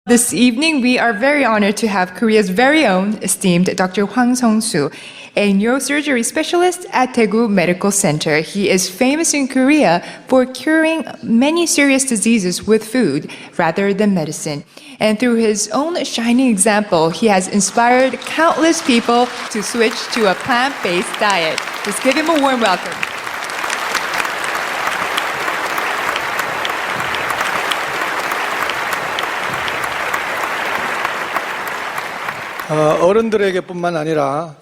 This evening, we are very honored to have Korea's very own esteemed Dr. Hwang Sung-soo, a neurosurgery specialist at Daegu Medical Center. He is famous in Korea for curing many serious diseases with food rather than medicine. And through his own shining example, he has inspired countless people to switch to a plant-based diet. Let's give him a warm welcome. 어른들에게뿐만 아니라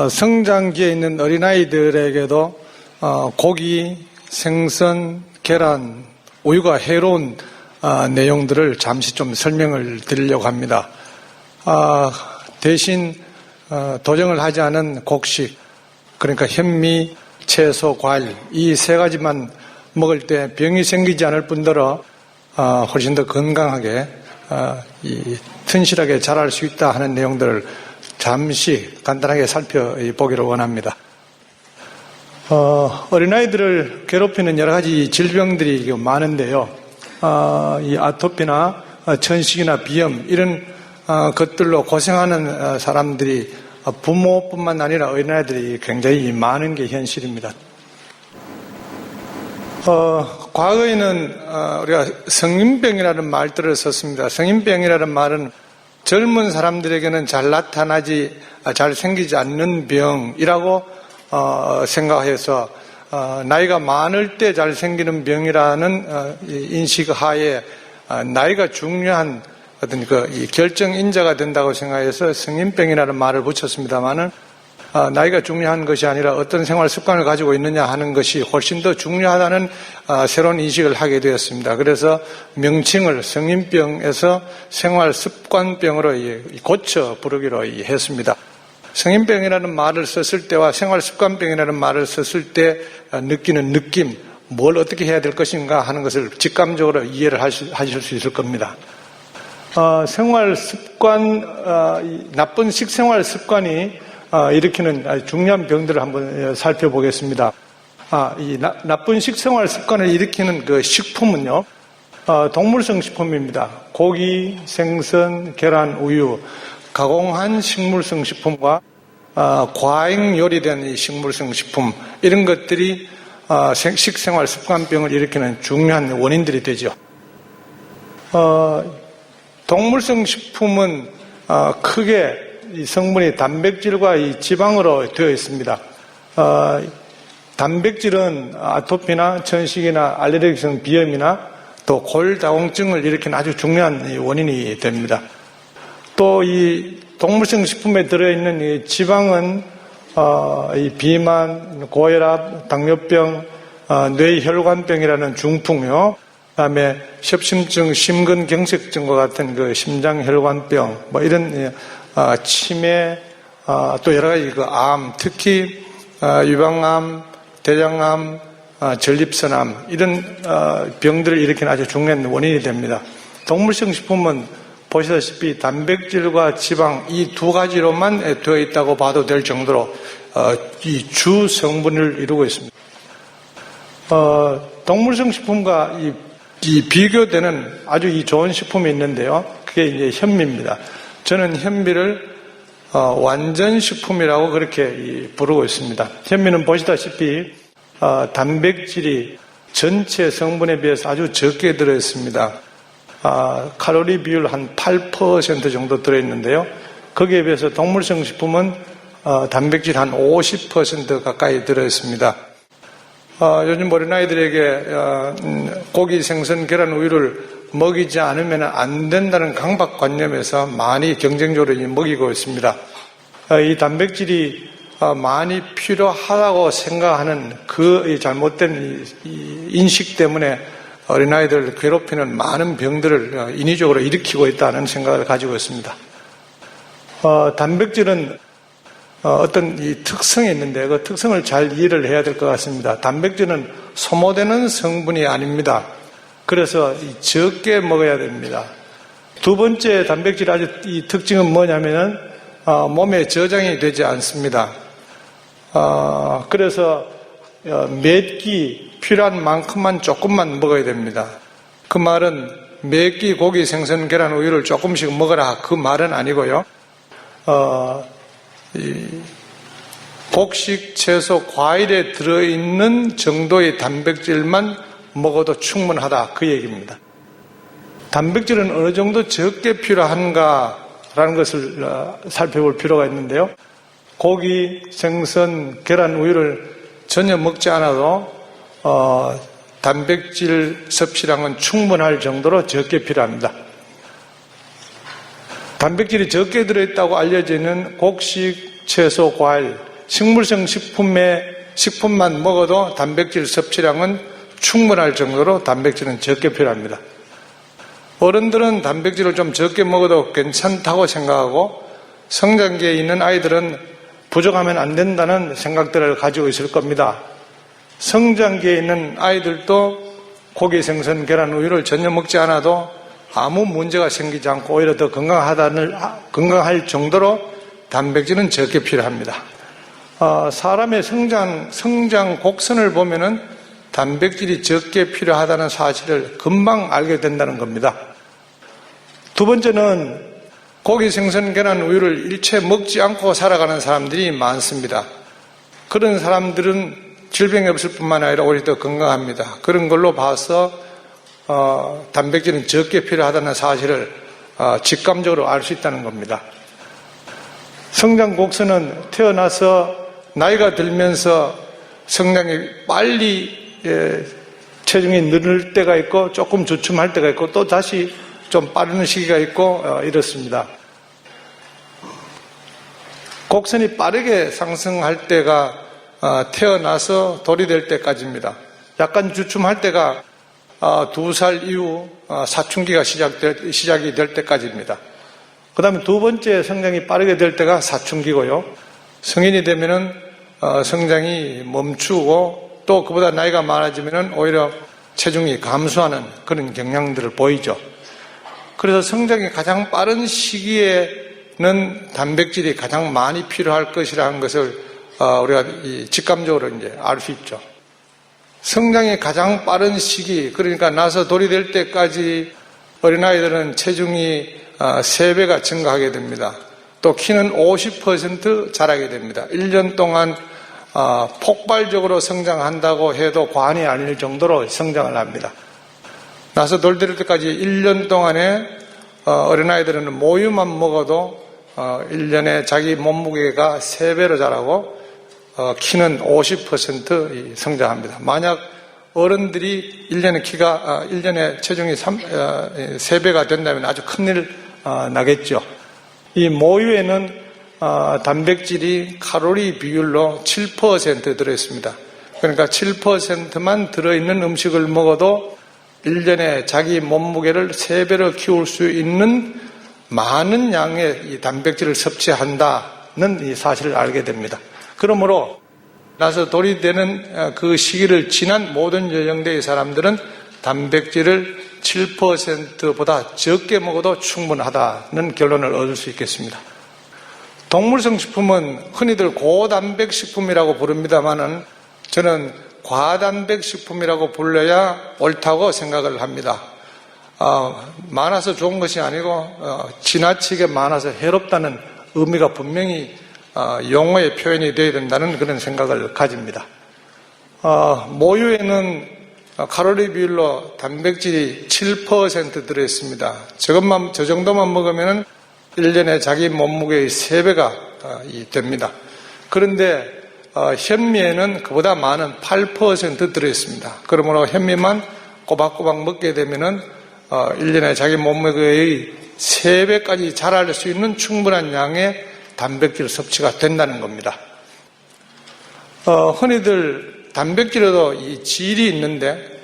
성장기에 있는 어린아이들에게도 고기, 생선, 계란, 우유가 해로운 내용들을 잠시 좀 설명을 드리려고 합니다. 대신 도정을 하지 않은 곡식, 그러니까 현미, 채소, 과일 이 세 가지만 먹을 때 병이 생기지 않을 뿐더러 훨씬 더 건강하게 튼실하게 자랄 수 있다 하는 내용들을 잠시 간단하게 살펴보기를 원합니다. 어린아이들을 괴롭히는 여러 가지 질병들이 많은데요. 이 아토피나 천식이나 비염 이런 것들로 고생하는 사람들이 부모뿐만 아니라 어린아이들이 굉장히 많은 게 현실입니다. 과거에는 우리가 성인병이라는 말들을 썼습니다. 성인병이라는 말은 젊은 사람들에게는 잘 나타나지, 잘 생기지 않는 병이라고 생각해서 나이가 많을 때 잘 생기는 병이라는 인식하에 나이가 중요한 어떤 이 결정인자가 된다고 생각해서 성인병이라는 말을 붙였습니다만은 나이가 중요한 것이 아니라 어떤 생활 습관을 가지고 있느냐 하는 것이 훨씬 더 중요하다는 새로운 인식을 하게 되었습니다. 그래서 명칭을 성인병에서 생활 습관병으로 고쳐 부르기로 했습니다. 성인병이라는 말을 썼을 때와 생활 습관병이라는 말을 썼을 때 느끼는 느낌, 뭘 어떻게 해야 될 것인가 하는 것을 직감적으로 이해를 하실 수 있을 겁니다. 생활 습관, 나쁜 식생활 습관이 일으키는 아주 중요한 병들을 한번 살펴보겠습니다. 이 나쁜 식생활 습관을 일으키는 그 식품은요, 동물성 식품입니다. 고기, 생선, 계란, 우유, 가공한 식물성 식품과 과잉 요리된 이 식물성 식품 이런 것들이 식생활 습관병을 일으키는 중요한 원인들이 되죠. 동물성 식품은 크게 이 성분이 단백질과 이 지방으로 되어 있습니다. 단백질은 아토피나 천식이나 알레르기성 비염이나 또 골다공증을 일으키는 아주 중요한 원인이 됩니다. 또 이 동물성 식품에 들어있는 이 지방은 이 비만, 고혈압, 당뇨병, 뇌혈관병이라는 중풍요, 그다음에 협심증, 심근경색증과 같은 그 심장혈관병, 뭐 이런 치매, 또 여러 가지 암, 특히 유방암, 대장암, 전립선암 이런 병들을 일으키는 아주 중요한 원인이 됩니다. 동물성 식품은 보시다시피 단백질과 지방 이 두 가지로만 되어 있다고 봐도 될 정도로 이 주 성분을 이루고 있습니다. 동물성 식품과 이 비교되는 아주 이 좋은 식품이 있는데요. 그게 이제 현미입니다. 저는 현미를 완전식품이라고 그렇게 부르고 있습니다. 현미는 보시다시피 단백질이 전체 성분에 비해서 아주 적게 들어있습니다. 칼로리 비율 한 8% 정도 들어있는데요. 거기에 비해서 동물성 식품은 단백질 한 50% 가까이 들어있습니다. 요즘 어린아이들에게 고기, 생선, 계란, 우유를 먹이지 않으면 안 된다는 강박관념에서 많이 경쟁적으로 먹이고 있습니다. 이 단백질이 많이 필요하다고 생각하는 그 잘못된 인식 때문에 어린아이들을 괴롭히는 많은 병들을 인위적으로 일으키고 있다는 생각을 가지고 있습니다. 단백질은 어떤 이 특성이 있는데 그 특성을 잘 이해를 해야 될 것 같습니다. 단백질은 소모되는 성분이 아닙니다. 그래서 적게 먹어야 됩니다. 두 번째 단백질 아주 이 특징은 뭐냐면은 몸에 저장이 되지 않습니다. 그래서 몇 끼 필요한 만큼만 조금만 먹어야 됩니다. 그 말은 매 끼 고기, 생선, 계란, 우유를 조금씩 먹어라 그 말은 아니고요. 곡식, 채소, 과일에 들어있는 정도의 단백질만 먹어도 충분하다 그 얘기입니다. 단백질은 어느 정도 적게 필요한가라는 것을 살펴볼 필요가 있는데요. 고기, 생선, 계란, 우유를 전혀 먹지 않아도 단백질 섭취량은 충분할 정도로 적게 필요합니다. 단백질이 적게 들어있다고 알려져 있는 곡식, 채소, 과일, 식물성 식품만 먹어도 단백질 섭취량은 충분할 정도로 단백질은 적게 필요합니다. 어른들은 단백질을 좀 적게 먹어도 괜찮다고 생각하고 성장기에 있는 아이들은 부족하면 안 된다는 생각들을 가지고 있을 겁니다. 성장기에 있는 아이들도 고기, 생선, 계란, 우유를 전혀 먹지 않아도 아무 문제가 생기지 않고 오히려 더 건강할 정도로 단백질은 적게 필요합니다. 사람의 성장 곡선을 보면은 단백질이 적게 필요하다는 사실을 금방 알게 된다는 겁니다. 두 번째는 고기, 생선, 계란, 우유를 일체 먹지 않고 살아가는 사람들이 많습니다. 그런 사람들은 질병이 없을 뿐만 아니라 오히려 더 건강합니다. 그런 걸로 봐서 단백질은 적게 필요하다는 사실을 직감적으로 알 수 있다는 겁니다. 성장 곡선은 태어나서 나이가 들면서 성장이 빨리 체중이 늘을 때가 있고 조금 주춤할 때가 있고 또 다시 좀 빠른 시기가 있고 이렇습니다. 곡선이 빠르게 상승할 때가 태어나서 돌이 될 때까지입니다. 약간 주춤할 때가 2살 이후 사춘기가 시작이 될 때까지입니다. 그 다음에 두 번째 성장이 빠르게 될 때가 사춘기고요. 성인이 되면은 성장이 멈추고 또 그보다 나이가 많아지면은 오히려 체중이 감소하는 그런 경향들을 보이죠. 그래서 성장이 가장 빠른 시기에는 단백질이 가장 많이 필요할 것이라는 것을 우리가 직감적으로 이제 알 수 있죠. 성장이 가장 빠른 시기, 그러니까 나서 돌이 될 때까지 어린아이들은 체중이 3배가 증가하게 됩니다. 또 키는 50% 자라게 됩니다. 1년 동안 폭발적으로 성장한다고 해도 과언이 아닐 정도로 성장을 합니다. 나서 돌 될 때까지 1년 동안에 어린아이들은 모유만 먹어도 1년에 자기 몸무게가 3배로 자라고 키는 50% 성장합니다. 만약 어른들이 1년에 체중이 3배가 된다면 아주 큰일 나겠죠. 이 모유에는 단백질이 칼로리 비율로 7% 들어있습니다. 그러니까 7%만 들어있는 음식을 먹어도 1년에 자기 몸무게를 3배로 키울 수 있는 많은 양의 이 단백질을 섭취한다는 이 사실을 알게 됩니다. 그러므로 나서 돌이 되는 그 시기를 지난 모든 연령대의 사람들은 단백질을 7%보다 적게 먹어도 충분하다는 결론을 얻을 수 있겠습니다. 동물성 식품은 흔히들 고단백 식품이라고 부릅니다만은 저는 과단백 식품이라고 불러야 옳다고 생각을 합니다. 많아서 좋은 것이 아니고 지나치게 많아서 해롭다는 의미가 분명히 용어의 표현이 되어야 된다는 그런 생각을 가집니다. 모유에는 칼로리 비율로 단백질이 7% 들어있습니다. 저 정도만 먹으면 1년에 자기 몸무게의 3배가 됩니다. 그런데 현미에는 그보다 많은 8% 들어있습니다. 그러므로 현미만 꼬박꼬박 먹게 되면 1년에 자기 몸무게의 3배까지 자랄 수 있는 충분한 양의 단백질 섭취가 된다는 겁니다. 흔히들 단백질에도 이 질이 있는데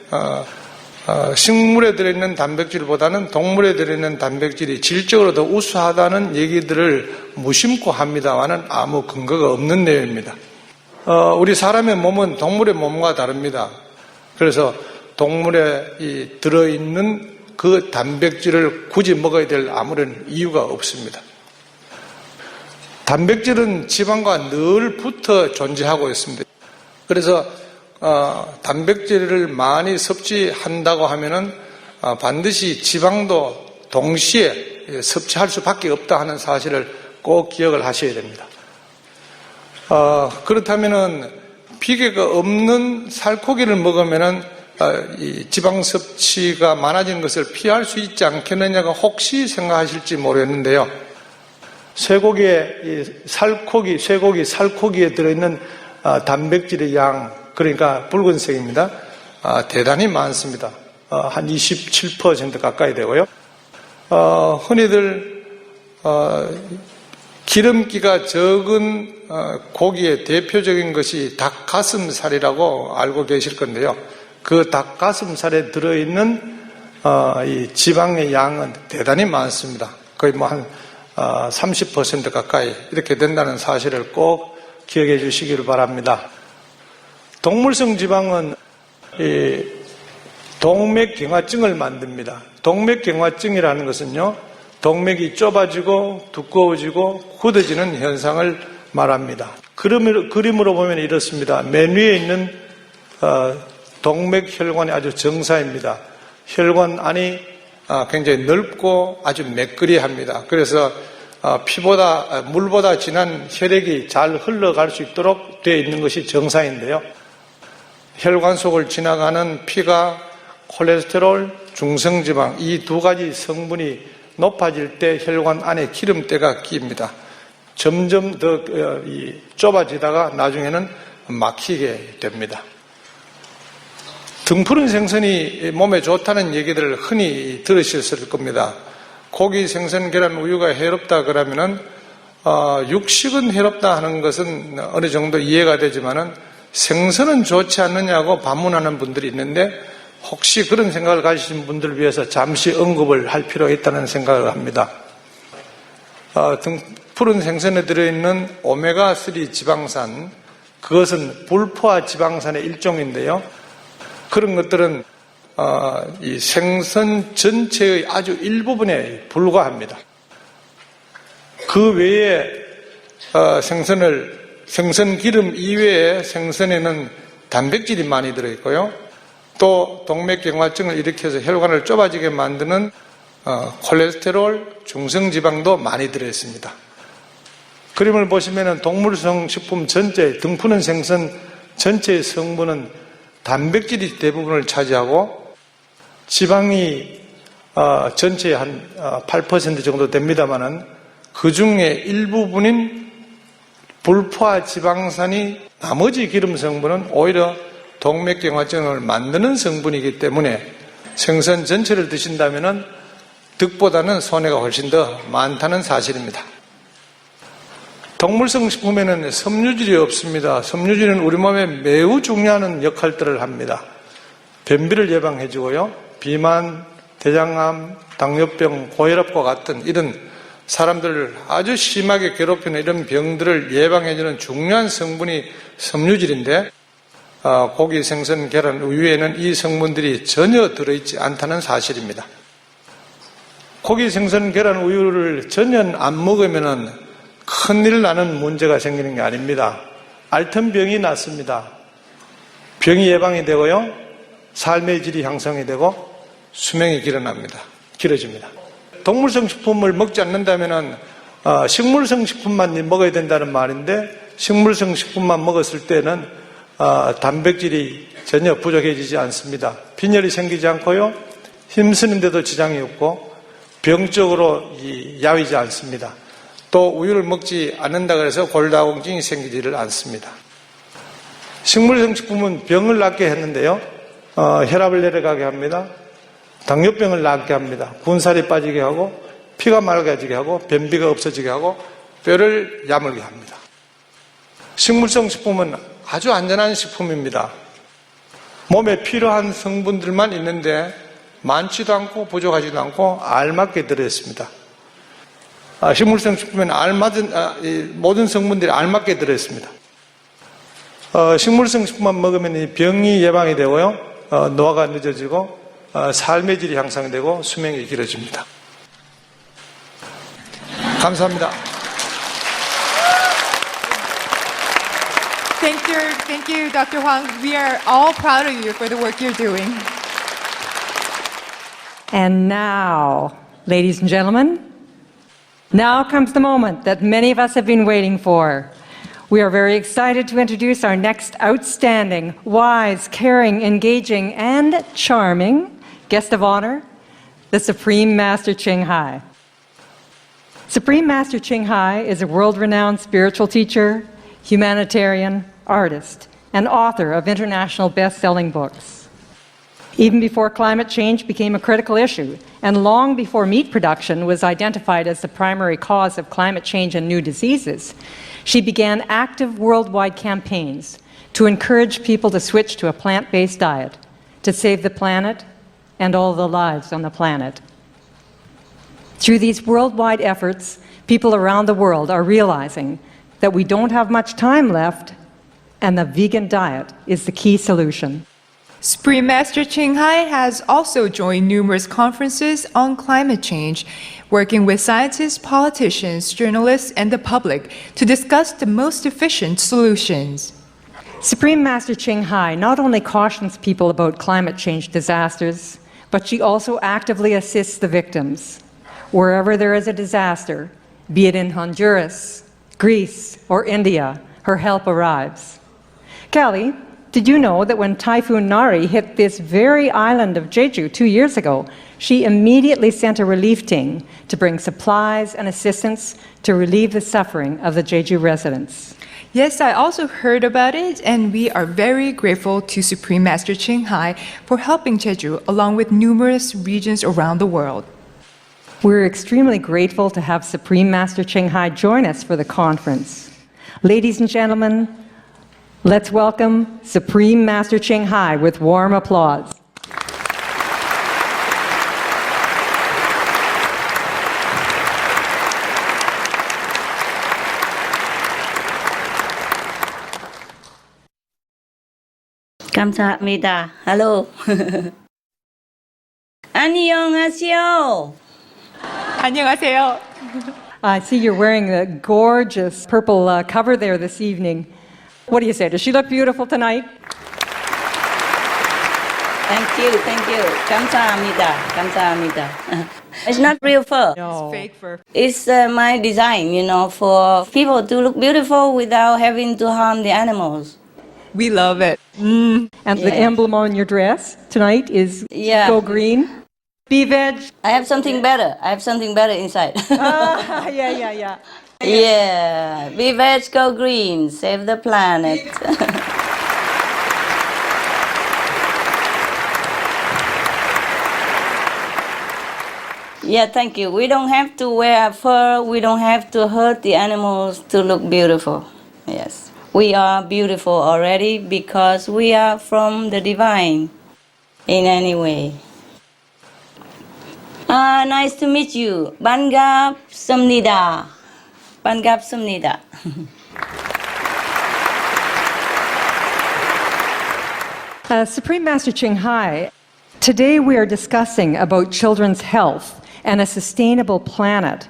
식물에 들어있는 단백질보다는 동물에 들어있는 단백질이 질적으로 더 우수하다는 얘기들을 무심코 합니다만은 아무 근거가 없는 내용입니다. 우리 사람의 몸은 동물의 몸과 다릅니다. 그래서 동물에 들어있는 그 단백질을 굳이 먹어야 될 아무런 이유가 없습니다. 단백질은 지방과 늘 붙어 존재하고 있습니다. 그래서 단백질을 많이 섭취한다고 하면은 반드시 지방도 동시에 섭취할 수밖에 없다 하는 사실을 꼭 기억을 하셔야 됩니다. 그렇다면은 비계가 없는 살코기를 먹으면은 이 지방 섭취가 많아지는 것을 피할 수 있지 않겠느냐가 혹시 생각하실지 모르겠는데요. 쇠고기에 쇠고기 살코기에 들어있는 단백질의 양, 그러니까 붉은색입니다. 대단히 많습니다. 한 27% 가까이 되고요. 흔히들 기름기가 적은 고기의 대표적인 것이 닭가슴살이라고 알고 계실 건데요. 그 닭가슴살에 들어있는 이 지방의 양은 대단히 많습니다. 거의 뭐 한 30% 가까이 이렇게 된다는 사실을 꼭 기억해 주시기를 바랍니다. 동물성 지방은 이 동맥경화증을 만듭니다. 동맥경화증이라는 것은요, 동맥이 좁아지고 두꺼워지고 굳어지는 현상을 말합니다. 그림으로 보면 이렇습니다. 맨 위에 있는 동맥혈관이 아주 정사입니다. 혈관 안이 굉장히 넓고 아주 매끄리합니다. 그래서 물보다 진한 혈액이 잘 흘러갈 수 있도록 되어 있는 것이 정상인데요. 혈관 속을 지나가는 피가 콜레스테롤, 중성지방 이 두 가지 성분이 높아질 때 혈관 안에 기름때가 끼입니다. 점점 더 좁아지다가 나중에는 막히게 됩니다. 등푸른 생선이 몸에 좋다는 얘기들을 흔히 들으셨을 겁니다. 고기, 생선, 계란, 우유가 해롭다 그러면은 육식은 해롭다 하는 것은 어느 정도 이해가 되지만은 생선은 좋지 않느냐고 반문하는 분들이 있는데 혹시 그런 생각을 가지신 분들을 위해서 잠시 언급을 할 필요가 있다는 생각을 합니다. 푸른 생선에 들어있는 오메가3 지방산, 그것은 불포화 지방산의 일종인데요. 그런 것들은 이 생선 전체의 아주 일부분에 불과합니다. 그 외에 생선 기름 이외에 생선에는 단백질이 많이 들어있고요. 또 동맥경화증을 일으켜서 혈관을 좁아지게 만드는 콜레스테롤, 중성지방도 많이 들어있습니다. 그림을 보시면 동물성 식품 전체, 등푸른 생선 전체의 성분은 단백질이 대부분을 차지하고 지방이 전체의 한 8% 정도 됩니다만은 그 중에 일부분인 불포화 지방산이 나머지 기름 성분은 오히려 동맥경화증을 만드는 성분이기 때문에 생선 전체를 드신다면은 득보다는 손해가 훨씬 더 많다는 사실입니다. 동물성 식품에는 섬유질이 없습니다. 섬유질은 우리 몸에 매우 중요한 역할들을 합니다. 변비를 예방해주고요. 비만, 대장암, 당뇨병, 고혈압과 같은 이런 사람들을 아주 심하게 괴롭히는 이런 병들을 예방해주는 중요한 성분이 섬유질인데 고기, 생선, 계란, 우유에는 이 성분들이 전혀 들어있지 않다는 사실입니다. 고기, 생선, 계란, 우유를 전혀 안 먹으면 큰일 나는 문제가 생기는 게 아닙니다. 앓던 병이 낫습니다. 병이 예방이 되고요. 삶의 질이 향상이 되고 수명이 길어집니다. 동물성 식품을 먹지 않는다면 식물성 식품만 먹어야 된다는 말인데 식물성 식품만 먹었을 때는 단백질이 전혀 부족해지지 않습니다. 빈혈이 생기지 않고요. 힘쓰는 데도 지장이 없고 병적으로 야위지 않습니다. 또 우유를 먹지 않는다 그래서 골다공증이 생기지를 않습니다. 식물성 식품은 병을 낫게 했는데요. 혈압을 내려가게 합니다. 당뇨병을 낫게 합니다. 군살이 빠지게 하고 피가 맑아지게 하고 변비가 없어지게 하고 뼈를 야물게 합니다. 식물성 식품은 아주 안전한 식품입니다. 몸에 필요한 성분들만 있는데 많지도 않고 부족하지도 않고 알맞게 들어있습니다. 식물성 식품에는 모든 성분들이 알맞게 들어있습니다. 식물성 식품만 먹으면 병이 예방이 되고요. 노화가 늦어지고 삶의 질이 향상되고 수명이 길어집니다. 감사합니다. Thank you, Dr. Hwang. We are all proud of you for the work you're doing. And now, ladies and gentlemen, now comes the moment that many of us have been waiting for. We are very excited to introduce our next outstanding, wise, caring, engaging, and charming guest of honor, the Supreme Master Ching Hai. Supreme Master Ching Hai is a world-renowned spiritual teacher, humanitarian, artist, and author of international best-selling books. Even before climate change became a critical issue, and long before meat production was identified as the primary cause of climate change and new diseases, she began active worldwide campaigns to encourage people to switch to a plant-based diet to save the planet and all the lives on the planet. Through these worldwide efforts, people around the world are realizing that we don't have much time left, and the vegan diet is the key solution. Supreme Master Ching Hai has also joined numerous conferences on climate change, working with scientists, politicians, journalists, and the public to discuss the most efficient solutions. Supreme Master Ching Hai not only cautions people about climate change disasters, but she also actively assists the victims. Wherever there is a disaster, be it in Honduras, Greece, or India, her help arrives. Kelly, did you know that when Typhoon Nari hit this very island of Jeju 2 years ago, she immediately sent a relief team to bring supplies and assistance to relieve the suffering of the Jeju residents? Yes, I also heard about it, and we are very grateful to Supreme Master Ching Hai for helping Jeju along with numerous regions around the world. We're extremely grateful to have Supreme Master Ching Hai join us for the conference. Ladies and gentlemen, let's welcome Supreme Master Ching Hai with warm applause. 감사합니다. Hello. 안녕하세요. 안녕하세요. I see you're wearing the gorgeous purple cover there this evening. What do you say? Does she look beautiful tonight? Thank you. 감사합니다. 감사합니다. It's not real fur. No. Fake fur. It's my design, for people to look beautiful without having to harm the animals. We love it. And the Yeah. emblem on your dress tonight is Yeah. go green. Be veg. I have something better. Inside. Yeah. Yeah. Be veg, go green. Save the planet. Yeah, thank you. We don't have to wear fur. We don't have to hurt the animals to look beautiful. Yes. We are beautiful already because we are from the divine in any way. Nice to meet you. 반갑습니다. 반갑습니다. Supreme Master Ching Hai, today we are discussing about children's health and a sustainable planet.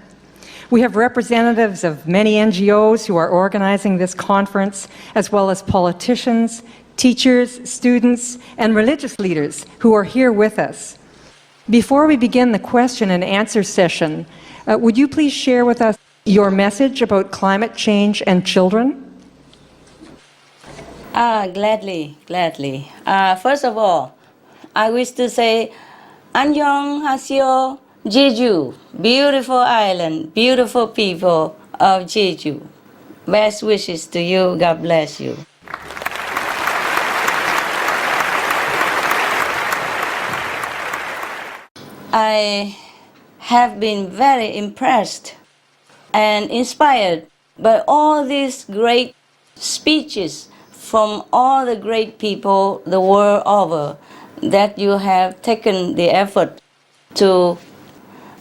We have representatives of many NGOs who are organizing this conference, as well as politicians, teachers, students, and religious leaders who are here with us. Before we begin the question and answer session, would you please share with us your message about climate change and children? Gladly. First of all, I wish to say 안녕하세요, Jeju, beautiful island, beautiful people of Jeju. Best wishes to you. God bless you. I have been very impressed and inspired by all these great speeches from all the great people the world over that you have taken the effort to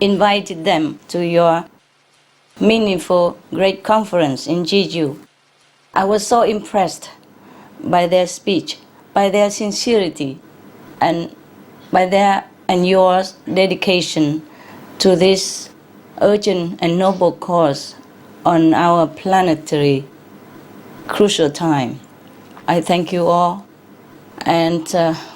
invite them to your meaningful great conference in Jeju. I was so impressed by their speech, by their sincerity, and by their and your dedication to this urgent and noble cause on our planetary crucial time. I thank you all, and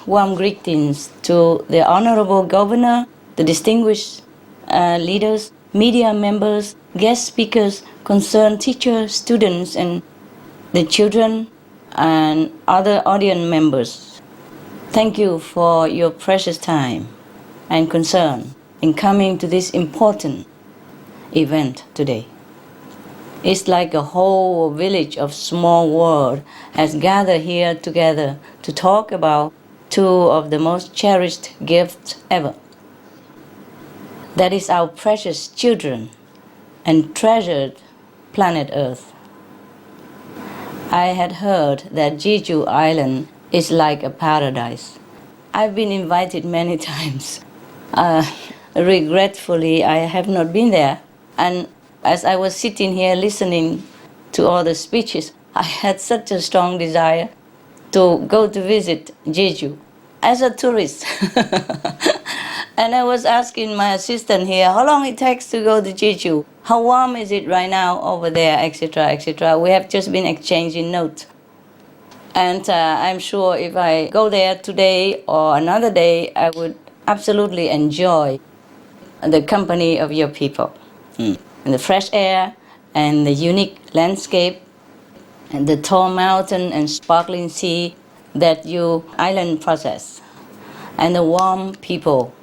warm greetings to the Honorable Governor the distinguished leaders, media members, guest speakers, concerned teachers, students, and the children and other audience members. Thank you for your precious time and concern in coming to this important event today. It's like a whole village of small world has gathered here together to talk about two of the most cherished gifts ever. That is our precious children and treasured planet Earth. I had heard that Jeju Island is like a paradise. I've been invited many times. Regretfully, I have not been there. And as I was sitting here listening to all the speeches, I had such a strong desire to go to visit Jeju as a tourist. And I was asking my assistant here how long it takes to go to Jeju, how warm is it right now over there, etc., etc. We have just been exchanging notes. And I'm sure if I go there today or another day, I would absolutely enjoy the company of your people. And the fresh air and the unique landscape and the tall mountain and sparkling sea that you island possess. And the warm people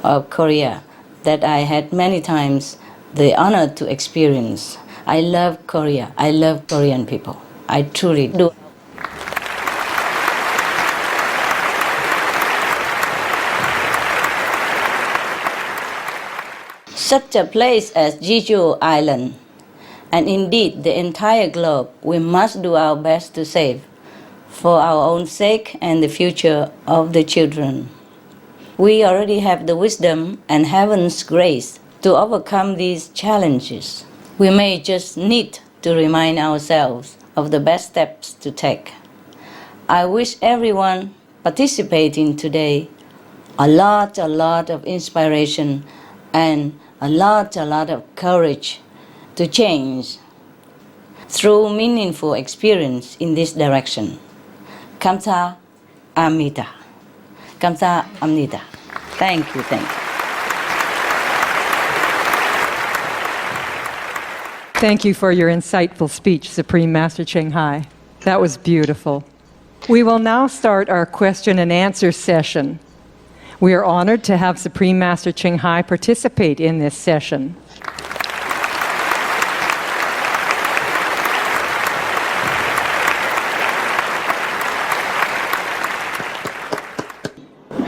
of Korea that I had many times the honor to experience. I love Korea. I love Korean people. I truly do. Such a place as Jeju Island, and indeed the entire globe, we must do our best to save for our own sake and the future of the children. We already have the wisdom and heaven's grace to overcome these challenges. We may just need to remind ourselves of the best steps to take. I wish everyone participating today a lot of inspiration and a lot of courage to change through meaningful experience in this direction. 감사합니다. 감사합니다. Thank you, thank you. Thank you for your insightful speech, Supreme Master Ching Hai. That was beautiful. We will now start our question and answer session. We are honored to have Supreme Master Ching Hai participate in this session.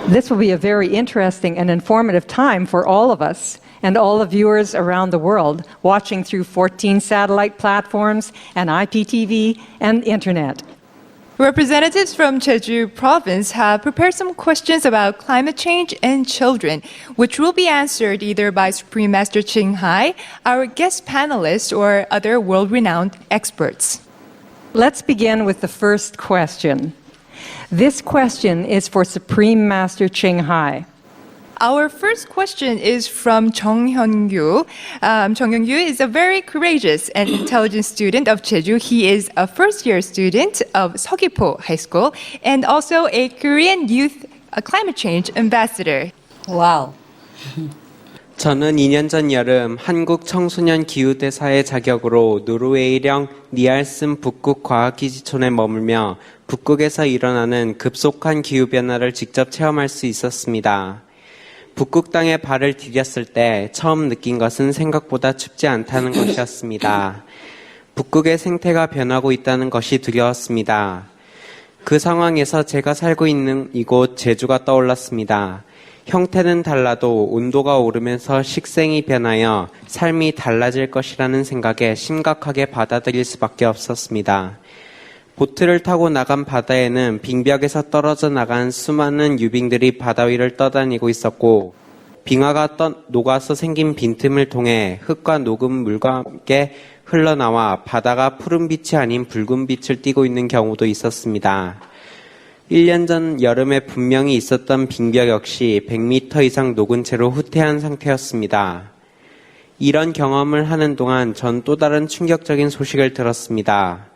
This will be a very interesting and informative time for all of us and all the viewers around the world watching through 14 satellite platforms and IPTV and internet. Representatives from Jeju Province have prepared some questions about climate change and children, which will be answered either by Supreme Master Ching Hai, our guest panelists, or other world-renowned experts. Let's begin with the first question. This question is for Supreme Master Ching Hai. Our first question is from Jung Hyun-gyu. Jung Hyun-gyu is a very courageous and intelligent student of Jeju. He is a first-year student of Seogwipo High School and also a Korean Youth Climate Change Ambassador. Wow. 저는 2년 전 여름 한국 청소년 기후대사의 자격으로 노르웨이령 니알슨 북극 과학기지촌에 머물며 북극에서 일어나는 급속한 기후변화를 직접 체험할 수 있었습니다. 북극 땅에 발을 디뎠을 때 처음 느낀 것은 생각보다 춥지 않다는 것이었습니다. 북극의 생태가 변하고 있다는 것이 두려웠습니다. 그 상황에서 제가 살고 있는 이곳 제주가 떠올랐습니다. 형태는 달라도 온도가 오르면서 식생이 변하여 삶이 달라질 것이라는 생각에 심각하게 받아들일 수밖에 없었습니다. 보트를 타고 나간 바다에는 빙벽에서 떨어져 나간 수많은 유빙들이 바다 위를 떠다니고 있었고 빙하가 녹아서 생긴 빈틈을 통해 흙과 녹은 물과 함께 흘러나와 바다가 푸른빛이 아닌 붉은빛을 띠고 있는 경우도 있었습니다. 1년 전 여름에 분명히 있었던 빙벽 역시 100m 이상 녹은 채로 후퇴한 상태였습니다. 이런 경험을 하는 동안 전 또 다른 충격적인 소식을 들었습니다.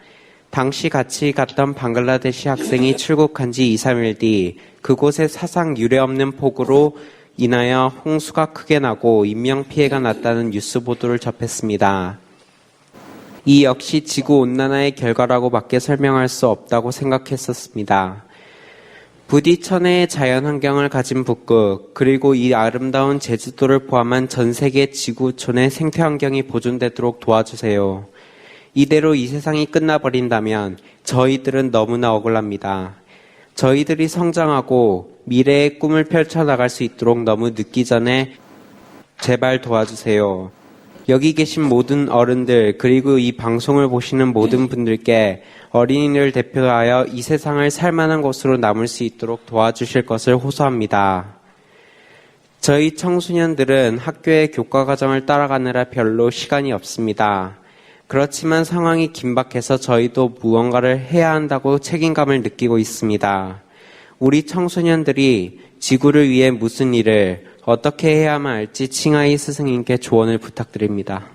당시 같이 갔던 방글라데시 학생이 출국한 지 2, 3일 뒤 그곳에 사상 유례 없는 폭우로 인하여 홍수가 크게 나고 인명피해가 났다는 뉴스 보도를 접했습니다. 이 역시 지구온난화의 결과라고밖에 설명할 수 없다고 생각했었습니다. 부디 천혜의 자연환경을 가진 북극, 그리고 이 아름다운 제주도를 포함한 전 세계 지구촌의 생태환경이 보존되도록 도와주세요. 이대로 이 세상이 끝나버린다면 저희들은 너무나 억울합니다. 저희들이 성장하고 미래의 꿈을 펼쳐나갈 수 있도록 너무 늦기 전에 제발 도와주세요. 여기 계신 모든 어른들 그리고 이 방송을 보시는 모든 분들께 어린이를 대표하여 이 세상을 살만한 곳으로 남을 수 있도록 도와주실 것을 호소합니다. 저희 청소년들은 학교의 교과과정을 따라가느라 별로 시간이 없습니다. 그렇지만 상황이 긴박해서 저희도 무언가를 해야 한다고 책임감을 느끼고 있습니다. 우리 청소년들이 지구를 위해 무슨 일을 어떻게 해야만 할지 칭하이 스승님께 조언을 부탁드립니다.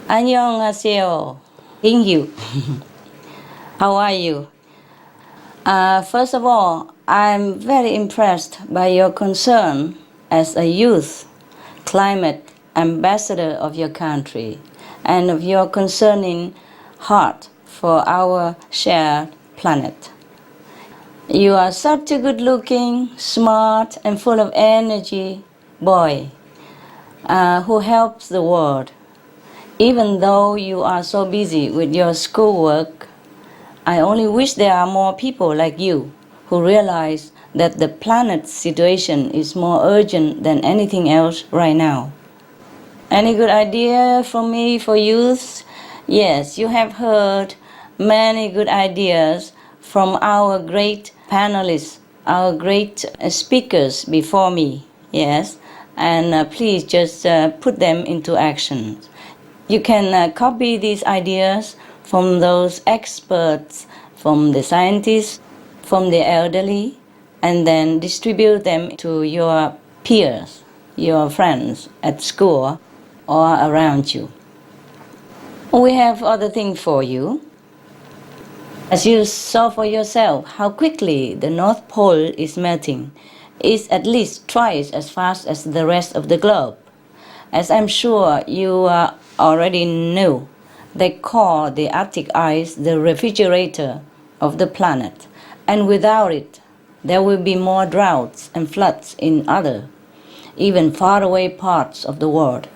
안녕하세요. Ingyu. How are you? First of all, I'm very impressed by your concern as a youth climate ambassador of your country and of your concerning heart for our shared planet. You are such a good-looking, smart, and full of energy boy who helps the world. Even though you are so busy with your schoolwork, I only wish there are more people like you who realize that the planet's situation is more urgent than anything else right now. Any good idea from me for youth? Yes, you have heard many good ideas from our great panelists, our great speakers before me. Yes, and please just put them into action. You can copy these ideas from those experts, from the scientists, from the elderly, and then distribute them to your peers, your friends at school or around you. We have other things for you. As you saw for yourself how quickly the North Pole is melting, it's at least twice as fast as the rest of the globe. As I'm sure you already know, they call the Arctic ice the refrigerator of the planet, and without it, there will be more droughts and floods in other, even faraway parts of the world.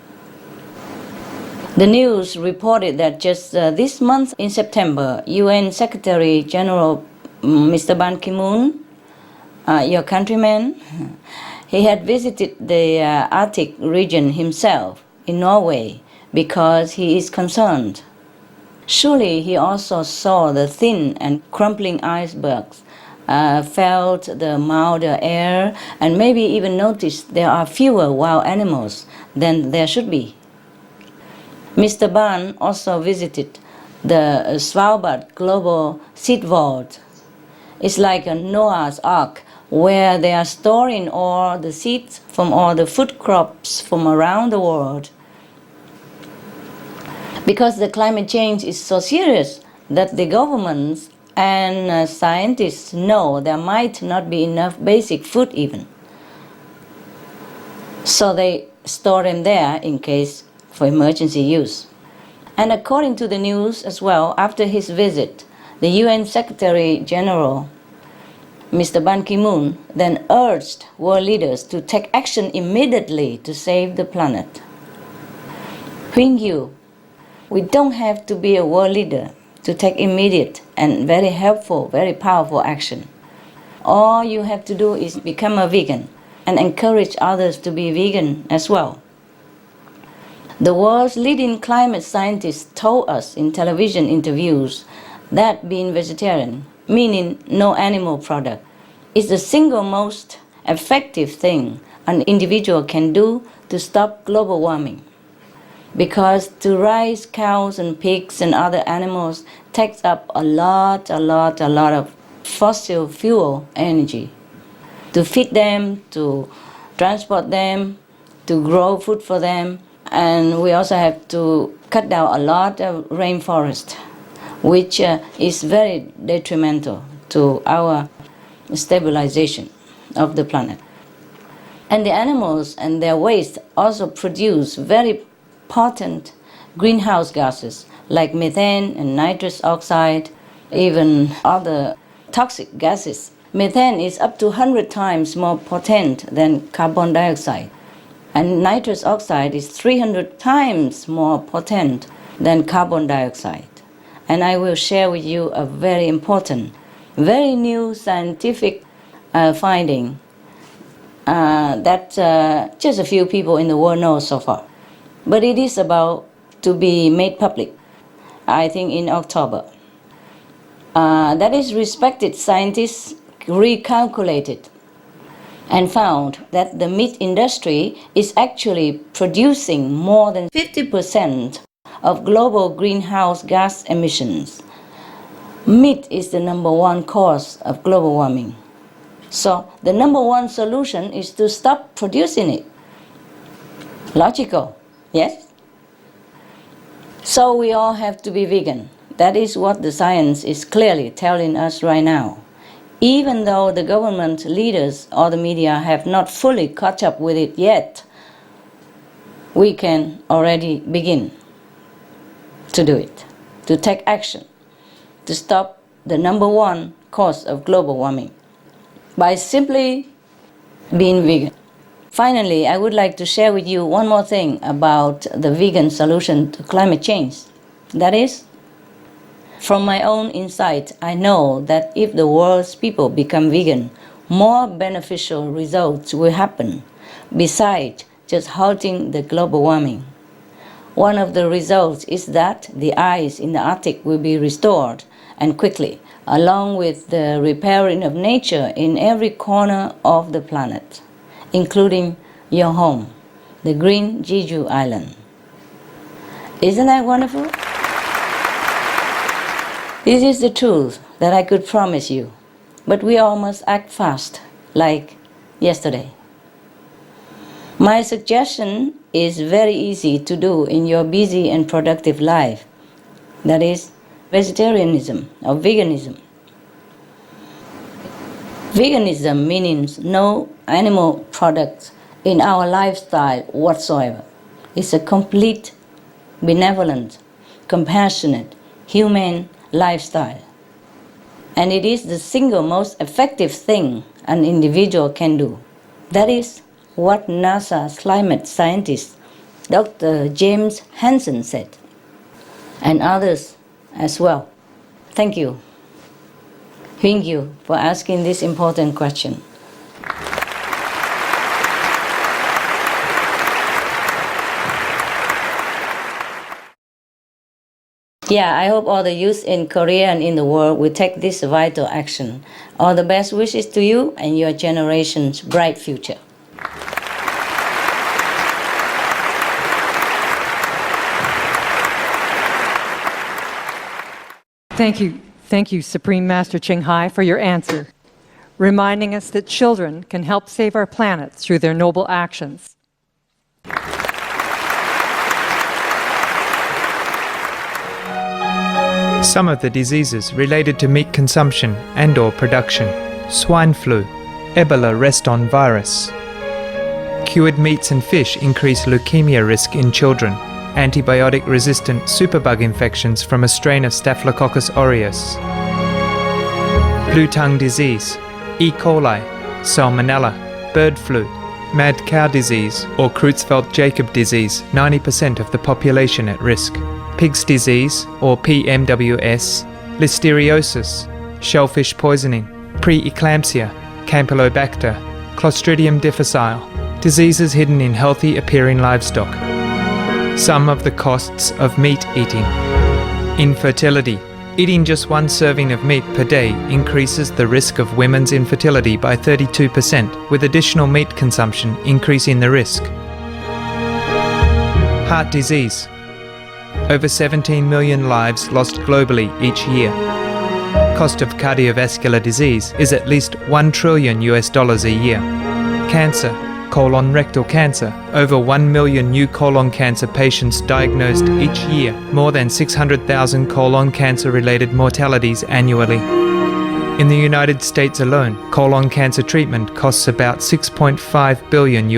The news reported that just this month in September, UN Secretary General Mr. Ban Ki-moon, your countryman, he had visited the Arctic region himself in Norway because he is concerned. Surely he also saw the thin and crumpling icebergs, felt the milder air, and maybe even noticed there are fewer wild animals than there should be. Mr. Ban also visited the Svalbard Global Seed Vault. It's like a Noah's Ark where they are storing all the seeds from all the food crops from around the world. Because the climate change is so serious that the governments and scientists know there might not be enough basic food even. So they store them there in case for emergency use. And according to the news as well, after his visit, the UN Secretary General, Mr. Ban Ki-moon, then urged world leaders to take action immediately to save the planet. Huingyu, we don't have to be a world leader to take immediate and very helpful, very powerful action. All you have to do is become a vegan and encourage others to be vegan as well. The world's leading climate scientists told us in television interviews that being vegetarian, meaning no animal product, is the single most effective thing an individual can do to stop global warming. Because to raise cows and pigs and other animals takes up a lot of fossil fuel energy. To feed them, to transport them, to grow food for them, And we also have to cut down a lot of rainforest, which is very detrimental to our stabilization of the planet. And the animals and their waste also produce very potent greenhouse gases like methane and nitrous oxide, even other toxic gases. Methane is up to 100 times more potent than carbon dioxide, and nitrous oxide is 300 times more potent than carbon dioxide. And I will share with you a very important, very new scientific finding that just a few people in the world know so far. But it is about to be made public, I think in October. That is, respected scientists recalculated and found that the meat industry is actually producing more than 50% of global greenhouse gas emissions. Meat is the number one cause of global warming. So the number one solution is to stop producing it. Logical, yes? So we all have to be vegan. That is what the science is clearly telling us right now. Even though the government leaders or the media have not fully caught up with it yet, we can already begin to do it, to take action, to stop the number one cause of global warming by simply being vegan. Finally, I would like to share with you one more thing about the vegan solution to climate change. That is, from my own insight, I know that if the world's people become vegan, more beneficial results will happen besides just halting the global warming. One of the results is that the ice in the Arctic will be restored, and quickly, along with the repairing of nature in every corner of the planet, including your home, the green Jeju Island. Isn't that wonderful? This is the truth that I could promise you, but we all must act fast, like yesterday. My suggestion is very easy to do in your busy and productive life. That is, vegetarianism or veganism. Veganism means no animal products in our lifestyle whatsoever. It's a complete, benevolent, compassionate, humane lifestyle. And it is the single most effective thing an individual can do. That is what NASA's climate scientist, Dr. James Hansen said, and others as well. Thank you. Thank you for asking this important question. Yeah, I hope all the youth in Korea and in the world will take this vital action. All the best wishes to you and your generation's bright future. Thank you, Supreme Master Ching Hai, for your answer, reminding us that children can help save our planet through their noble actions. Some of the diseases related to meat consumption and/or production: swine flu, Ebola reston virus. Cured meats and fish increase leukemia risk in children. Antibiotic-resistant superbug infections from a strain of Staphylococcus aureus. Blue tongue disease, E. coli, Salmonella, bird flu, mad cow disease or Creutzfeldt-Jakob disease, 90% of the population at risk. Pig's disease or PMWS, listeriosis, shellfish poisoning, preeclampsia, Campylobacter, Clostridium difficile, diseases hidden in healthy appearing livestock. Some of the costs of meat eating. Infertility. Eating just one serving of meat per day increases the risk of women's infertility by 32%, with additional meat consumption increasing the risk. Heart disease. Over 17 million lives lost globally each year. Cost of cardiovascular disease is at least $1 trillion a year. Cancer. Colon rectal cancer. Over 1 million new colon cancer patients diagnosed each year, more than 600,000 colon cancer-related mortalities annually. In the United States alone, colon cancer treatment costs about $6.5 billion.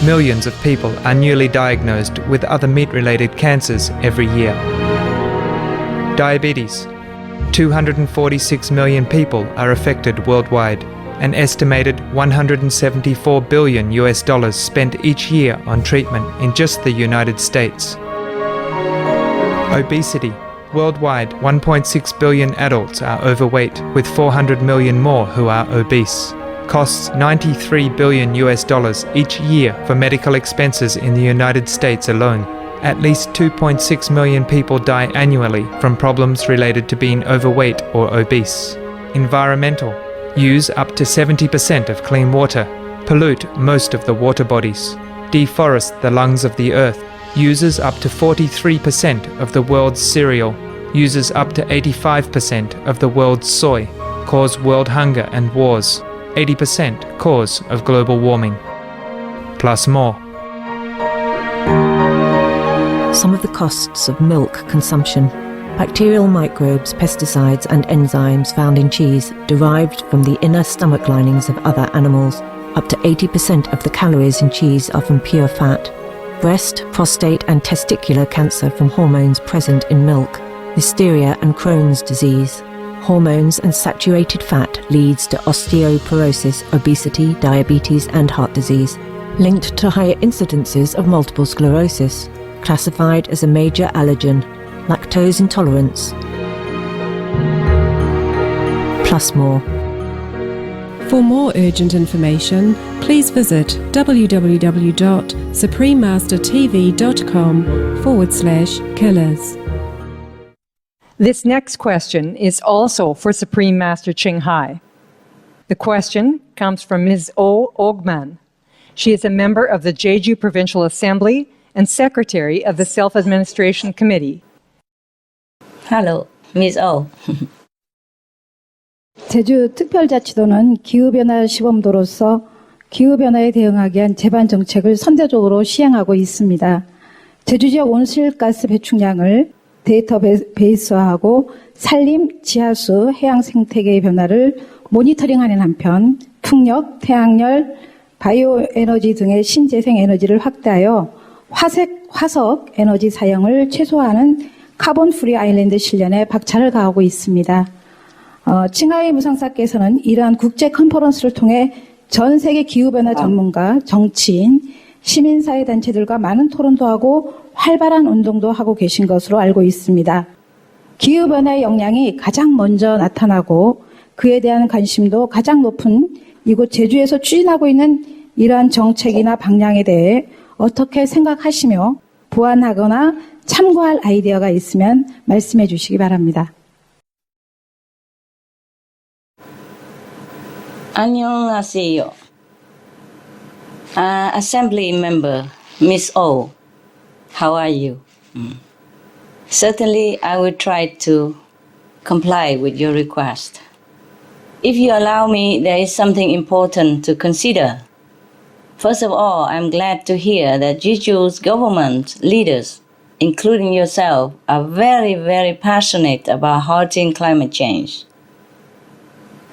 Millions of people are newly diagnosed with other meat-related cancers every year. Diabetes. 246 million people are affected worldwide. An estimated $174 billion spent each year on treatment in just the United States. Obesity. Worldwide, 1.6 billion adults are overweight, with 400 million more who are obese. Costs $93 billion each year for medical expenses in the United States alone. At least 2.6 million people die annually from problems related to being overweight or obese. Environmental. Use up to 70% of clean water. Pollute most of the water bodies. Deforest the lungs of the earth. Uses up to 43% of the world's cereal. Uses up to 85% of the world's soy. Cause world hunger and wars. 80% cause of global warming. Plus more. Some of the costs of milk consumption. Bacterial microbes, pesticides and enzymes found in cheese derived from the inner stomach linings of other animals. Up to 80% of the calories in cheese are from pure fat. Breast, prostate and testicular cancer from hormones present in milk. Listeria and Crohn's disease. Hormones and saturated fat leads to osteoporosis, obesity, diabetes and heart disease. Linked to higher incidences of multiple sclerosis. Classified as a major allergen. Lactose intolerance. Plus more. For more urgent information, please visit www.suprememastertv.com/killers. This next question is also for Supreme Master Ching Hai. The question comes from Ms. O. Ogman. She is a member of the Jeju Provincial Assembly and Secretary of the Self-Administration Committee. Hello, Ms. O. 제주 특별자치도는 기후변화 시범도로서 기후변화에 대응하기 위한 제반 정책을 선제적으로 시행하고 있습니다. 제주 지역 온실가스 배출량을 데이터베이스화하고 산림, 지하수, 해양 생태계의 변화를 모니터링하는 한편 풍력, 태양열, 바이오 에너지 등의 신재생 에너지를 확대하여 화석 에너지 사용을 최소화하는 카본 프리 아일랜드 실현에 박차를 가하고 있습니다. 칭하이 무상사께서는 이러한 국제 컨퍼런스를 통해 전 세계 기후변화 전문가, 정치인, 시민사회단체들과 많은 토론도 하고 활발한 운동도 하고 계신 것으로 알고 있습니다. 기후변화의 영향이 가장 먼저 나타나고 그에 대한 관심도 가장 높은 이곳 제주에서 추진하고 있는 이러한 정책이나 방향에 대해 어떻게 생각하시며 보완하거나 참고할 아이디어가 있으면 말씀해 주시기 바랍니다. 안녕하세요. Assembly member, Ms. O. How are you? Certainly, I will try to comply with your request. If you allow me, there is something important to consider. First of all, I'm glad to hear that Jeju's government leaders, including yourself, are very, very passionate about halting climate change.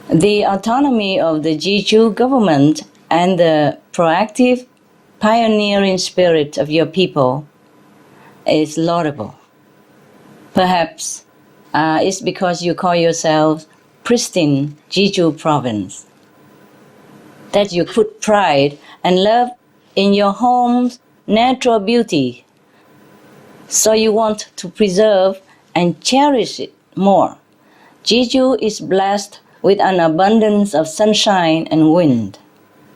The autonomy of the Jeju government and the proactive, pioneering spirit of your people is laudable. Perhaps it's because you call yourselves pristine Jeju province, that you put pride and love in your home's natural beauty, so you want to preserve and cherish it more. Jeju is blessed with an abundance of sunshine and wind.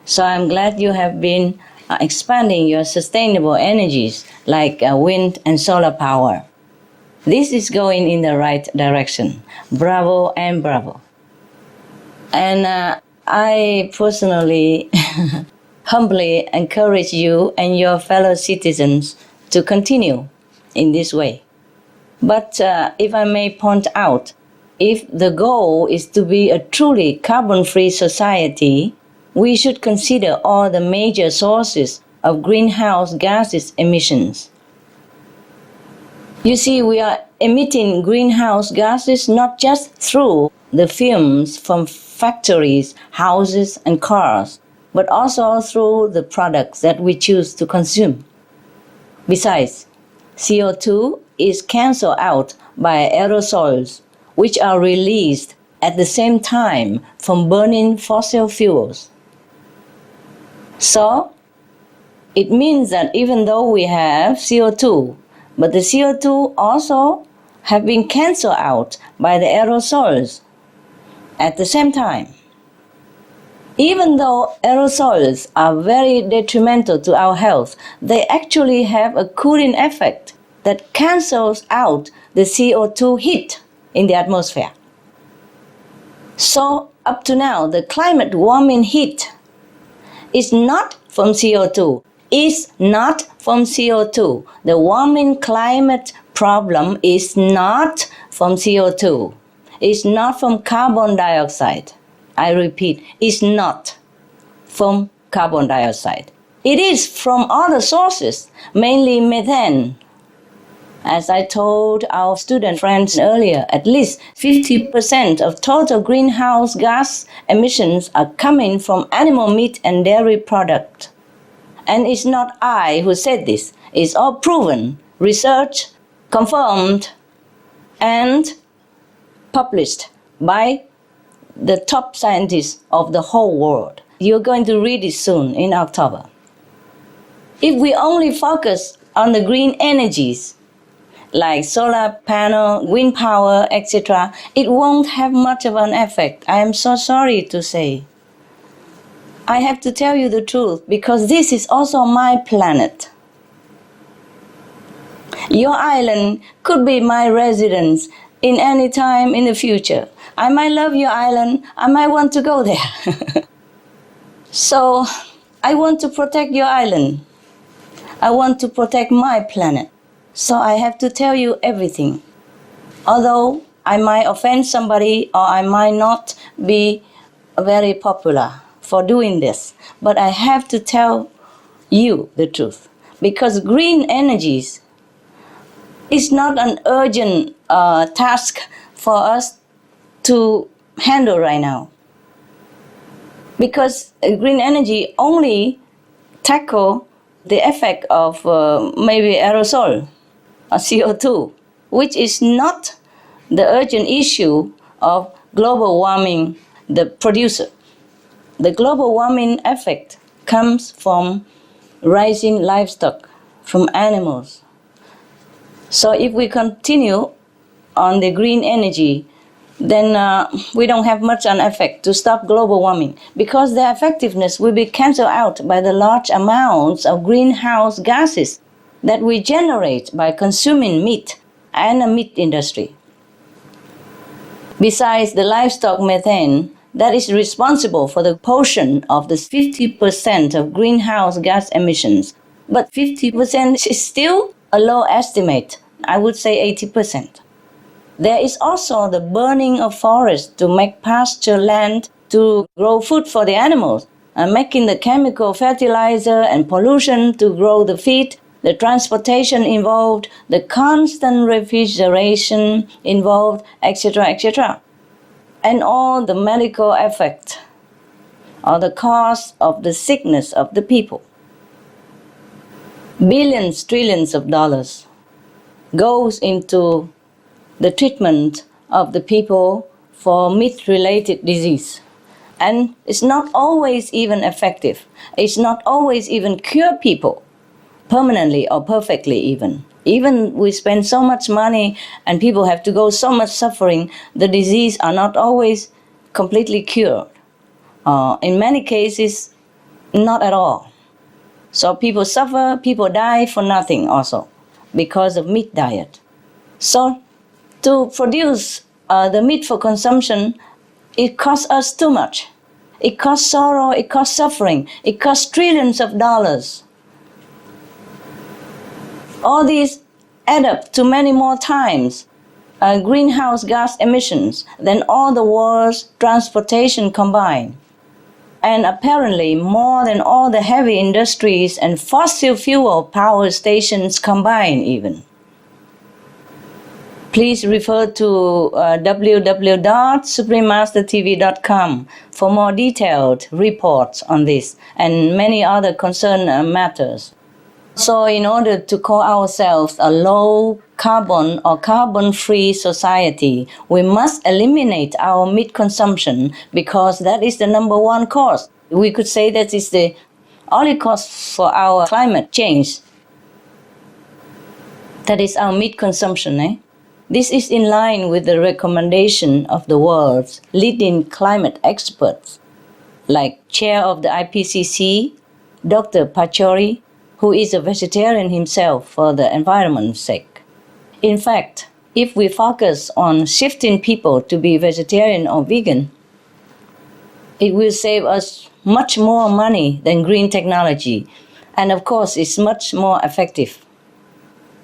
So I'm glad you have been expanding your sustainable energies like wind and solar power. This is going in the right direction. Bravo and bravo. And I personally humbly encourage you and your fellow citizens to continue in this way. But if I may point out, if the goal is to be a truly carbon-free society, we should consider all the major sources of greenhouse gases emissions. You see, we are emitting greenhouse gases not just through the fumes from factories, houses, and cars, but also through the products that we choose to consume. Besides, CO2 is cancelled out by aerosols, which are released at the same time from burning fossil fuels. So, it means that even though we have CO2, but the CO2 also have been cancelled out by the aerosols at the same time. Even though aerosols are very detrimental to our health, they actually have a cooling effect that cancels out the CO2 heat in the atmosphere. So, up to now, the climate warming heat is not from CO2. Is not from CO2. The warming climate problem is not from CO2. It's not from carbon dioxide. I repeat, it's not from carbon dioxide. It is from other sources, mainly methane. As I told our student friends earlier, at least 50% of total greenhouse gas emissions are coming from animal meat and dairy products. And it's not I who said this. It's all proven, researched, confirmed, and published by the top scientists of the whole world. You're going to read it soon in October. If we only focus on the green energies, like solar panel, wind power, etc., it won't have much of an effect. I am so sorry to say. I have to tell you the truth because this is also my planet. Your island could be my residence in any time in the future. I might love your island. I might want to go there. So I want to protect your island. I want to protect my planet. So I have to tell you everything. Although I might offend somebody or I might not be very popular for doing this, but I have to tell you the truth. Because green energies is not an urgent task for us to handle right now. Because green energy only tackle the effect of maybe aerosol or CO2, which is not the urgent issue of global warming, the producer. The global warming effect comes from rising livestock, from animals. So if we continue on the green energy, then we don't have much an effect to stop global warming because the effectiveness will be cancelled out by the large amounts of greenhouse gases that we generate by consuming meat and the meat industry. Besides the livestock methane, that is responsible for the portion of the 50% of greenhouse gas emissions. But 50% is still a low estimate. I would say 80%. There is also the burning of forests to make pasture land to grow food for the animals, and making the chemical fertilizer and pollution to grow the feed, the transportation involved, the constant refrigeration involved, etc., etc. And all the medical effect or the cause of the sickness of the people. Billions, trillions of dollars goes into the treatment of the people for meat-related disease. And it's not always even effective. It's not always even cure people permanently or perfectly even. Even we spend so much money and people have to go so much suffering, the disease are not always completely cured. In many cases, not at all. So people suffer, people die for nothing also because of meat diet. So to produce the meat for consumption, it costs us too much. It costs sorrow, it costs suffering, it costs trillions of dollars. All these add up to many more times greenhouse gas emissions than all the world's transportation combined. and apparently more than all the heavy industries and fossil fuel power stations combined even. Please refer to www.suprememastertv.com for more detailed reports on this and many other concerned matters. So in order to call ourselves a low carbon or carbon-free society, we must eliminate our meat consumption because that is the number one cause. We could say that is the only cause for our climate change. That is our meat consumption. This is in line with the recommendation of the world's leading climate experts, like chair of the IPCC, Dr. Pachauri, who is a vegetarian himself for the environment's sake. In fact, if we focus on shifting people to be vegetarian or vegan, it will save us much more money than green technology, and of course, it's much more effective.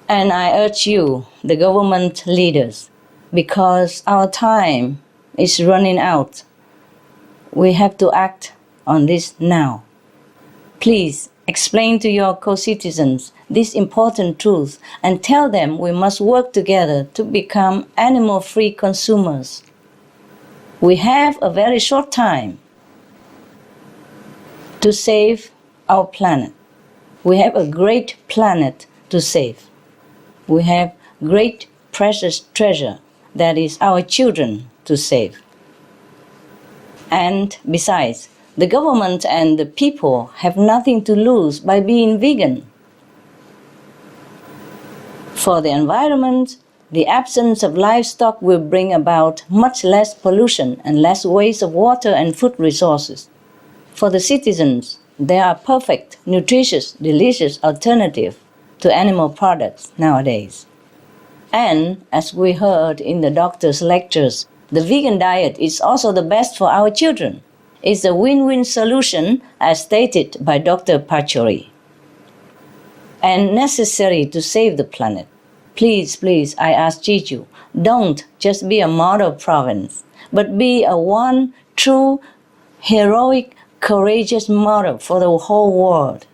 And I urge you, the government leaders, because our time is running out, we have to act on this now. Please explain to your co-citizens this important truth and tell them we must work together to become animal-free consumers. We have a very short time to save our planet. We have a great planet to save. We have great precious treasure that is our children to save. And besides, the government and the people have nothing to lose by being vegan. For the environment, the absence of livestock will bring about much less pollution and less waste of water and food resources. For the citizens, there are perfect, nutritious, delicious alternatives to animal products nowadays. And as we heard in the doctor's lectures, the vegan diet is also the best for our children. It's a win-win solution as stated by Dr. Pachauri, and necessary to save the planet. Please, I ask Jeju, don't just be a model province, but be a one true, heroic, courageous model for the whole world.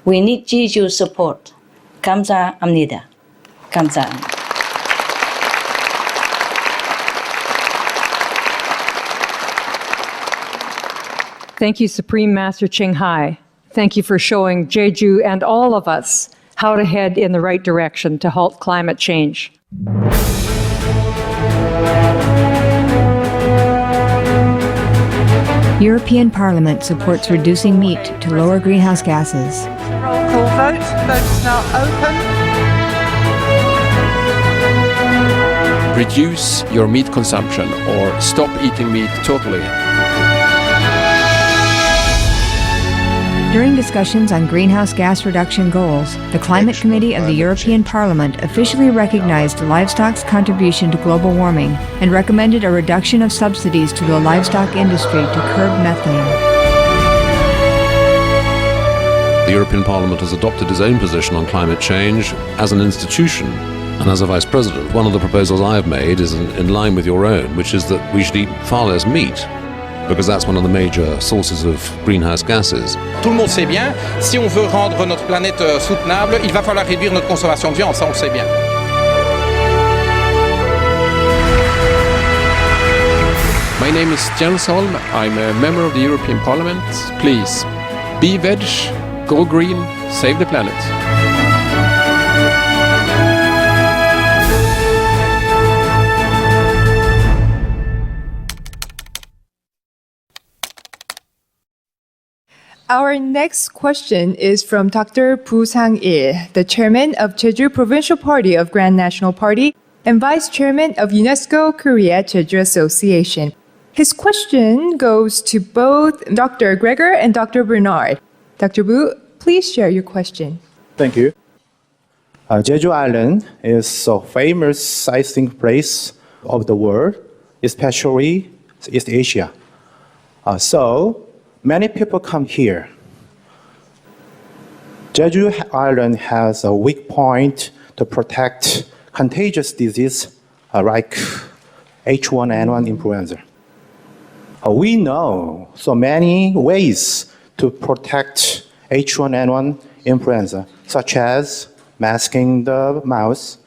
We need Jeju's support. 감사합니다. 감사합니다. Thank you, Supreme Master Ching Hai. Thank you for showing Jeju and all of us how to head in the right direction to halt climate change. European Parliament supports reducing meat to lower greenhouse gases. Roll call vote. Vote is now open. Reduce your meat consumption or stop eating meat totally. During discussions on greenhouse gas reduction goals, the Climate Committee of the European Parliament officially recognized livestock's contribution to global warming and recommended a reduction of subsidies to the livestock industry to curb methane. The European Parliament has adopted its own position on climate change as an institution. And as a Vice President, one of the proposals I have made is in line with your own, which is that we should eat far less meat, because that's one of the major sources of greenhouse gases. Tout le monde sait bien, si on veut rendre notre planète soutenable, il va falloir réduire notre consommation de viande, ça on le sait bien. My name is Jens Holm. I'm a member of the European Parliament. Please, be veg, go green, save the planet. Our next question is from Dr. Bu Sang-il, the chairman of Jeju Provincial Party of Grand National Party and vice chairman of UNESCO Korea Jeju Association. His question goes to both Dr. Gregor and Dr. Bernard. Dr. Bu, please share your question. Thank you. Jeju Island is a famous sightseeing place of the world, especially East Asia. So many people come here. Jeju Island has a weak point to protect contagious disease like H1N1 influenza. We know so many ways to protect H1N1 influenza, such as masking the mouth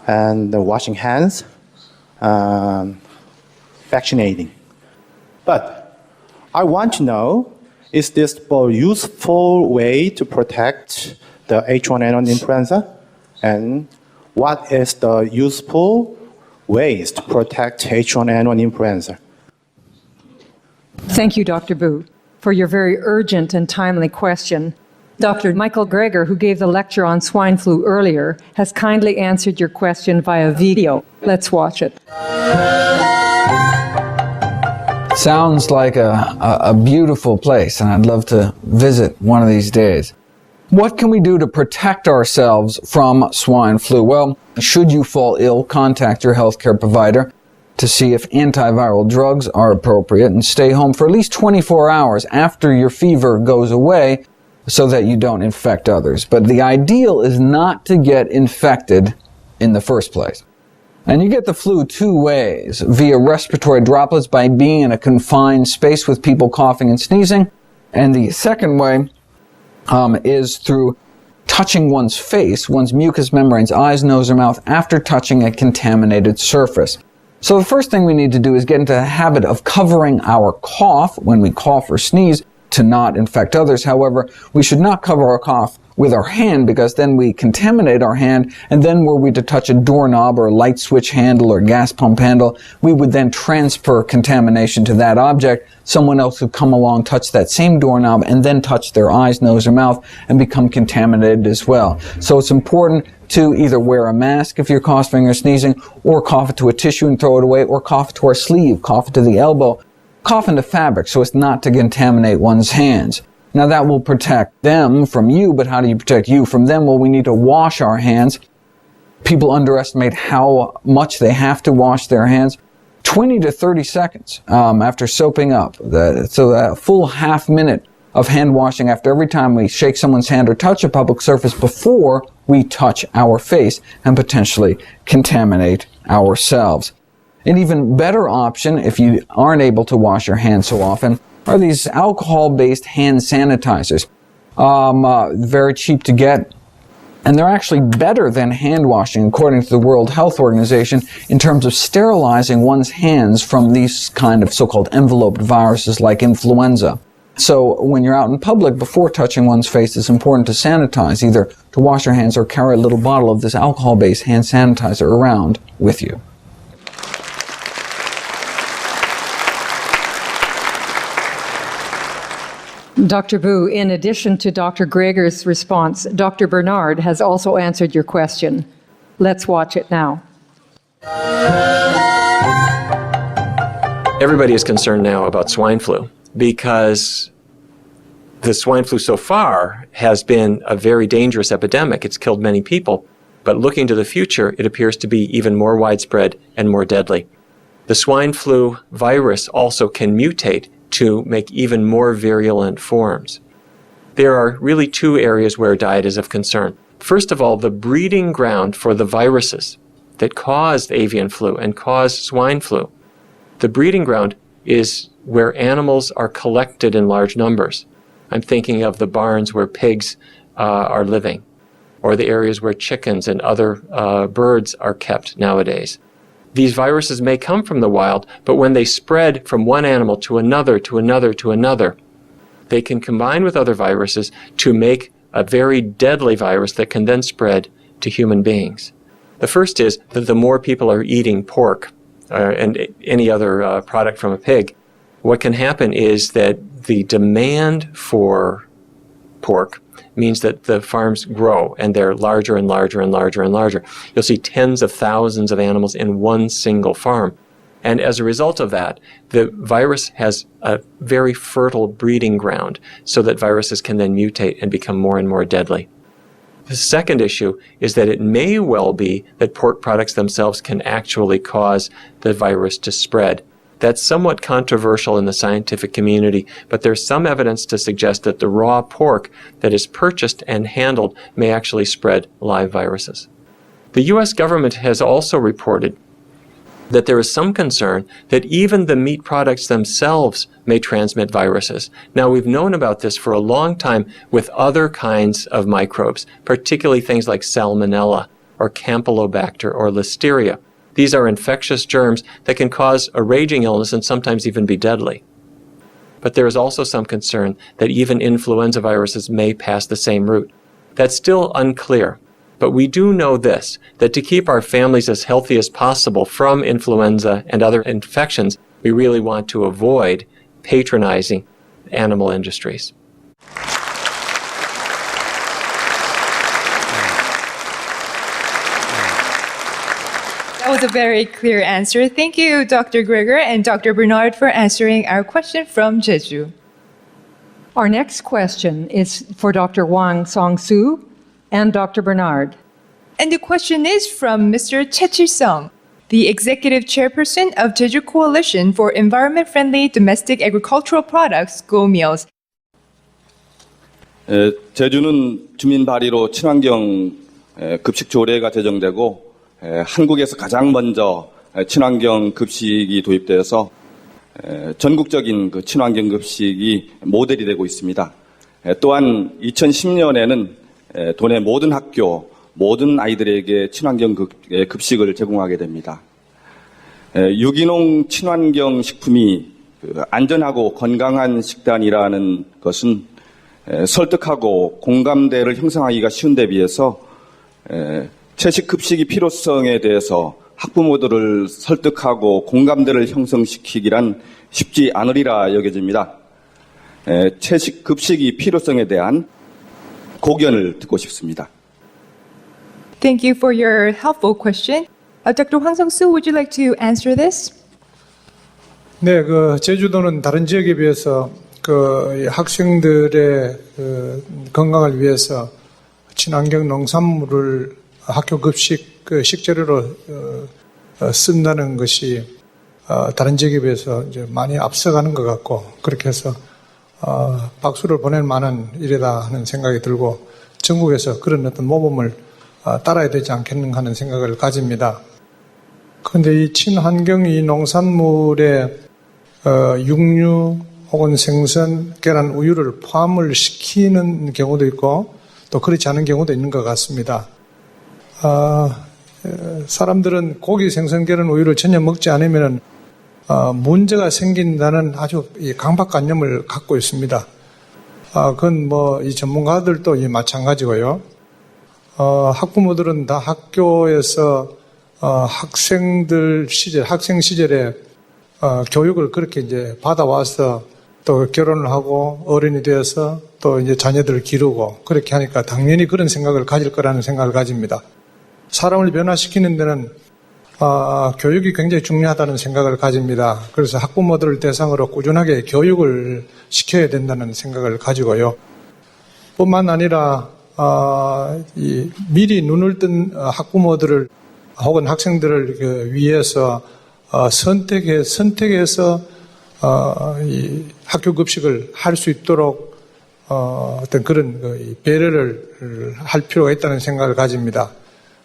and washing hands, vaccinating. But I want to know, is this a useful way to protect the H1N1 influenza? And what is the useful ways to protect H1N1 influenza? Thank you, Dr. Boo, for your very urgent and timely question. Dr. Michael Greger, who gave the lecture on swine flu earlier, has kindly answered your question via video. Let's watch it. Sounds like a beautiful place, and I'd love to visit one of these days. What can we do to protect ourselves from swine flu? Well, should you fall ill, contact your healthcare provider to see if antiviral drugs are appropriate, and stay home for at least 24 hours after your fever goes away so that you don't infect others. But the ideal is not to get infected in the first place. And you get the flu two ways: via respiratory droplets by being in a confined space with people coughing and sneezing, and the second way is through touching one's face, one's mucous membranes, eyes, nose, or mouth after touching a contaminated surface. So the first thing we need to do is get into the habit of covering our cough when we cough or sneeze to not infect others. However, we should not cover our cough with our hand, because then we contaminate our hand, and then were we to touch a doorknob or a light switch handle or gas pump handle, we would then transfer contamination to that object. Someone else would come along, touch that same doorknob, and then touch their eyes, nose, or mouth and become contaminated as well. So it's important to either wear a mask if you're coughing or sneezing, or cough it to a tissue and throw it away, or cough it to our sleeve, cough it to the elbow, cough into fabric so as not to contaminate one's hands. Now that will protect them from you, but how do you protect you from them? Well, we need to wash our hands. People underestimate how much they have to wash their hands. 20 to 30 seconds after soaping up. So a full half minute of hand washing after every time we shake someone's hand or touch a public surface before we touch our face and potentially contaminate ourselves. An even better option, if you aren't able to wash your hands so often, are these alcohol-based hand sanitizers. Very cheap to get, and they're actually better than hand washing, according to the World Health Organization, in terms of sterilizing one's hands from these kind of so-called enveloped viruses like influenza. So when you're out in public, before touching one's face, it's important to sanitize, either to wash your hands or carry a little bottle of this alcohol-based hand sanitizer around with you. Dr. Boo, in addition to Dr. Greger's response, Dr. Bernard has also answered your question. Let's watch it now. Everybody is concerned now about swine flu because the swine flu so far has been a very dangerous epidemic. It's killed many people. But looking to the future, it appears to be even more widespread and more deadly. The swine flu virus also can mutate to make even more virulent forms. There are really two areas where diet is of concern. First of all, the breeding ground for the viruses that caused avian flu and caused swine flu. The breeding ground is where animals are collected in large numbers. I'm thinking of the barns where pigs are living, or the areas where chickens and other birds are kept nowadays. These viruses may come from the wild, but when they spread from one animal to another, to another, to another, they can combine with other viruses to make a very deadly virus that can then spread to human beings. The first is that the more people are eating pork and any other product from a pig, what can happen is that the demand for pork means that the farms grow and they're larger and larger and larger and larger. You'll see tens of thousands of animals in one single farm. And as a result of that, the virus has a very fertile breeding ground so that viruses can then mutate and become more and more deadly. The second issue is that it may well be that pork products themselves can actually cause the virus to spread. That's somewhat controversial in the scientific community, but there's some evidence to suggest that the raw pork that is purchased and handled may actually spread live viruses. The U.S. government has also reported that there is some concern that even the meat products themselves may transmit viruses. Now, we've known about this for a long time with other kinds of microbes, particularly things like Salmonella or Campylobacter or Listeria. These are infectious germs that can cause a raging illness and sometimes even be deadly. But there is also some concern that even influenza viruses may pass the same route. That's still unclear. But we do know this, that to keep our families as healthy as possible from influenza and other infections, we really want to avoid patronizing animal industries. That was a very clear answer. Thank you, Dr. Greger and Dr. Bernard, for answering our question from Jeju. Our next question is for Dr. Hwang Song-soo and Dr. Bernard. And the question is from Mr. Choi Chil-sung, the Executive Chairperson of Jeju Coalition for Environment-Friendly Domestic Agricultural Products, GoMeals. 제주는 주민 발의로 친환경 급식 조례가 제정되고 한국에서 가장 먼저 친환경 급식이 도입되어서 전국적인 그 친환경 급식이 모델이 되고 있습니다. 또한 2010년에는 도내 모든 학교, 모든 아이들에게 친환경 급식을 제공하게 됩니다. 유기농 친환경 식품이 안전하고 건강한 식단이라는 것은 설득하고 공감대를 형성하기가 쉬운 데 비해서 채식 급식의 필요성에 대해서 학부모들을 설득하고 공감대를 형성시키기란 쉽지 않으리라 여겨집니다. 채식 급식의 필요성에 대한 고견을 듣고 싶습니다. Thank you for your helpful question. Dr. Hwang Song-soo, would you like to answer this? 네, 제주도는 다른 지역에 비해서 학생들의 건강을 위해서 친환경 농산물을 학교 급식 식재료로 쓴다는 것이 다른 지역에 비해서 이제 많이 앞서가는 것 같고, 그렇게 해서 박수를 보낼 만한 일이다 하는 생각이 들고, 전국에서 그런 어떤 모범을 따라야 되지 않겠는가 하는 생각을 가집니다. 그런데 이 친환경 이 농산물에 육류 혹은 생선, 계란, 우유를 포함을 시키는 경우도 있고 또 그렇지 않은 경우도 있는 것 같습니다. 사람들은 고기, 생선, 계란, 우유를 전혀 먹지 않으면 문제가 생긴다는 아주 강박관념을 갖고 있습니다. 그건 이 전문가들도 마찬가지고요. 학부모들은 다 학교에서 학생 시절에 교육을 그렇게 이제 받아와서 또 결혼을 하고 어른이 되어서 또 이제 자녀들을 기르고 그렇게 하니까 당연히 그런 생각을 가질 거라는 생각을 가집니다. 사람을 변화시키는 데는 교육이 굉장히 중요하다는 생각을 가집니다. 그래서 학부모들을 대상으로 꾸준하게 교육을 시켜야 된다는 생각을 가지고요. 뿐만 아니라 미리 눈을 뜬 학부모들을 혹은 학생들을 위해서 선택해서 이 학교 급식을 할 수 있도록 어떤 그런 배려를 할 필요가 있다는 생각을 가집니다.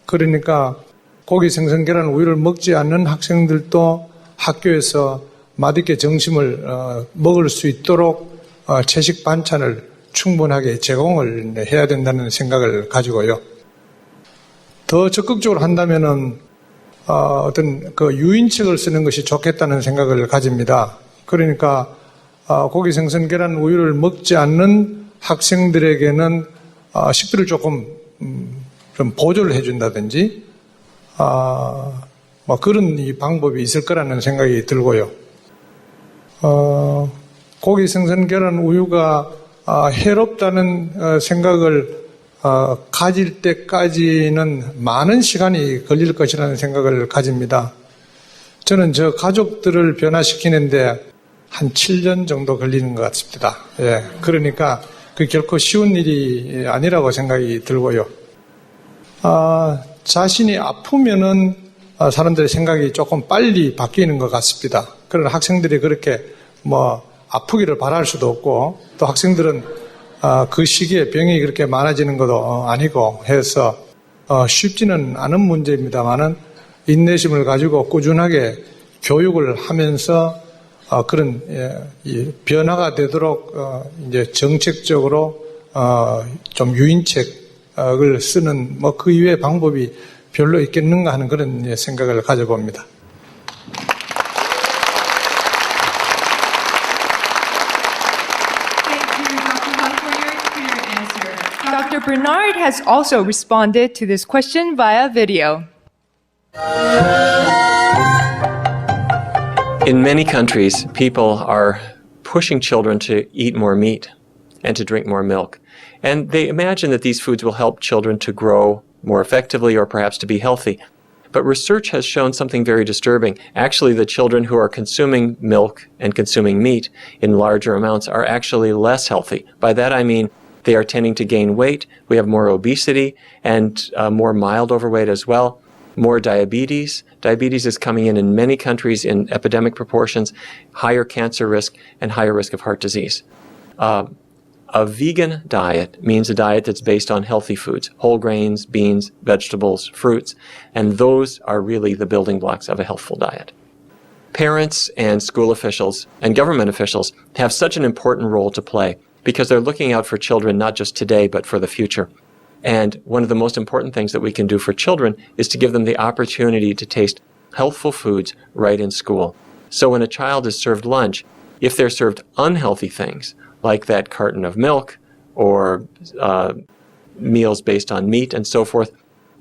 그러니까 고기, 생선, 계란, 우유를 먹지 않는 학생들도 학교에서 맛있게 점심을 먹을 수 있도록 채식 반찬을 충분하게 제공을 해야 된다는 생각을 가지고요. 더 적극적으로 한다면은 어떤 유인책을 쓰는 것이 좋겠다는 생각을 가집니다. 그러니까 고기, 생선, 계란, 우유를 먹지 않는 학생들에게는 식비를 조금 좀 보조를 해준다든지 그런 이 방법이 있을 거라는 생각이 들고요. 고기, 생선, 계란, 우유가 해롭다는 생각을 가질 때까지는 많은 시간이 걸릴 것이라는 생각을 가집니다. 저는 저 가족들을 변화시키는데 한 7년 정도 걸리는 것 같습니다. 예, 그러니까 그 결코 쉬운 일이 아니라고 생각이 들고요. 자신이 아프면은 사람들의 생각이 조금 빨리 바뀌는 것 같습니다. 그러나 학생들이 그렇게 아프기를 바랄 수도 없고 또 학생들은 그 시기에 병이 그렇게 많아지는 것도 아니고 해서 쉽지는 않은 문제입니다만은 인내심을 가지고 꾸준하게 교육을 하면서 그런 이 변화가 되도록 이제 정책적으로 좀 유인책을 쓰는 뭐 그 이외의 방법이 별로 있겠는가 하는 그런 생각을 가져봅니다. Dr. Bernard has also responded to this question via video. In many countries, people are pushing children to eat more meat and to drink more milk. And they imagine that these foods will help children to grow more effectively or perhaps to be healthy. But research has shown something very disturbing. Actually, the children who are consuming milk and consuming meat in larger amounts are actually less healthy. By that I mean they are tending to gain weight. We have more obesity and more mild overweight as well. More diabetes. Diabetes is coming in many countries in epidemic proportions, higher cancer risk, and higher risk of heart disease. A vegan diet means a diet that's based on healthy foods, whole grains, beans, vegetables, fruits, and those are really the building blocks of a healthful diet. Parents and school officials and government officials have such an important role to play because they're looking out for children not just today but for the future. And one of the most important things that we can do for children is to give them the opportunity to taste healthful foods right in school. So when a child is served lunch, if they're served unhealthy things, like that carton of milk or meals based on meat and so forth,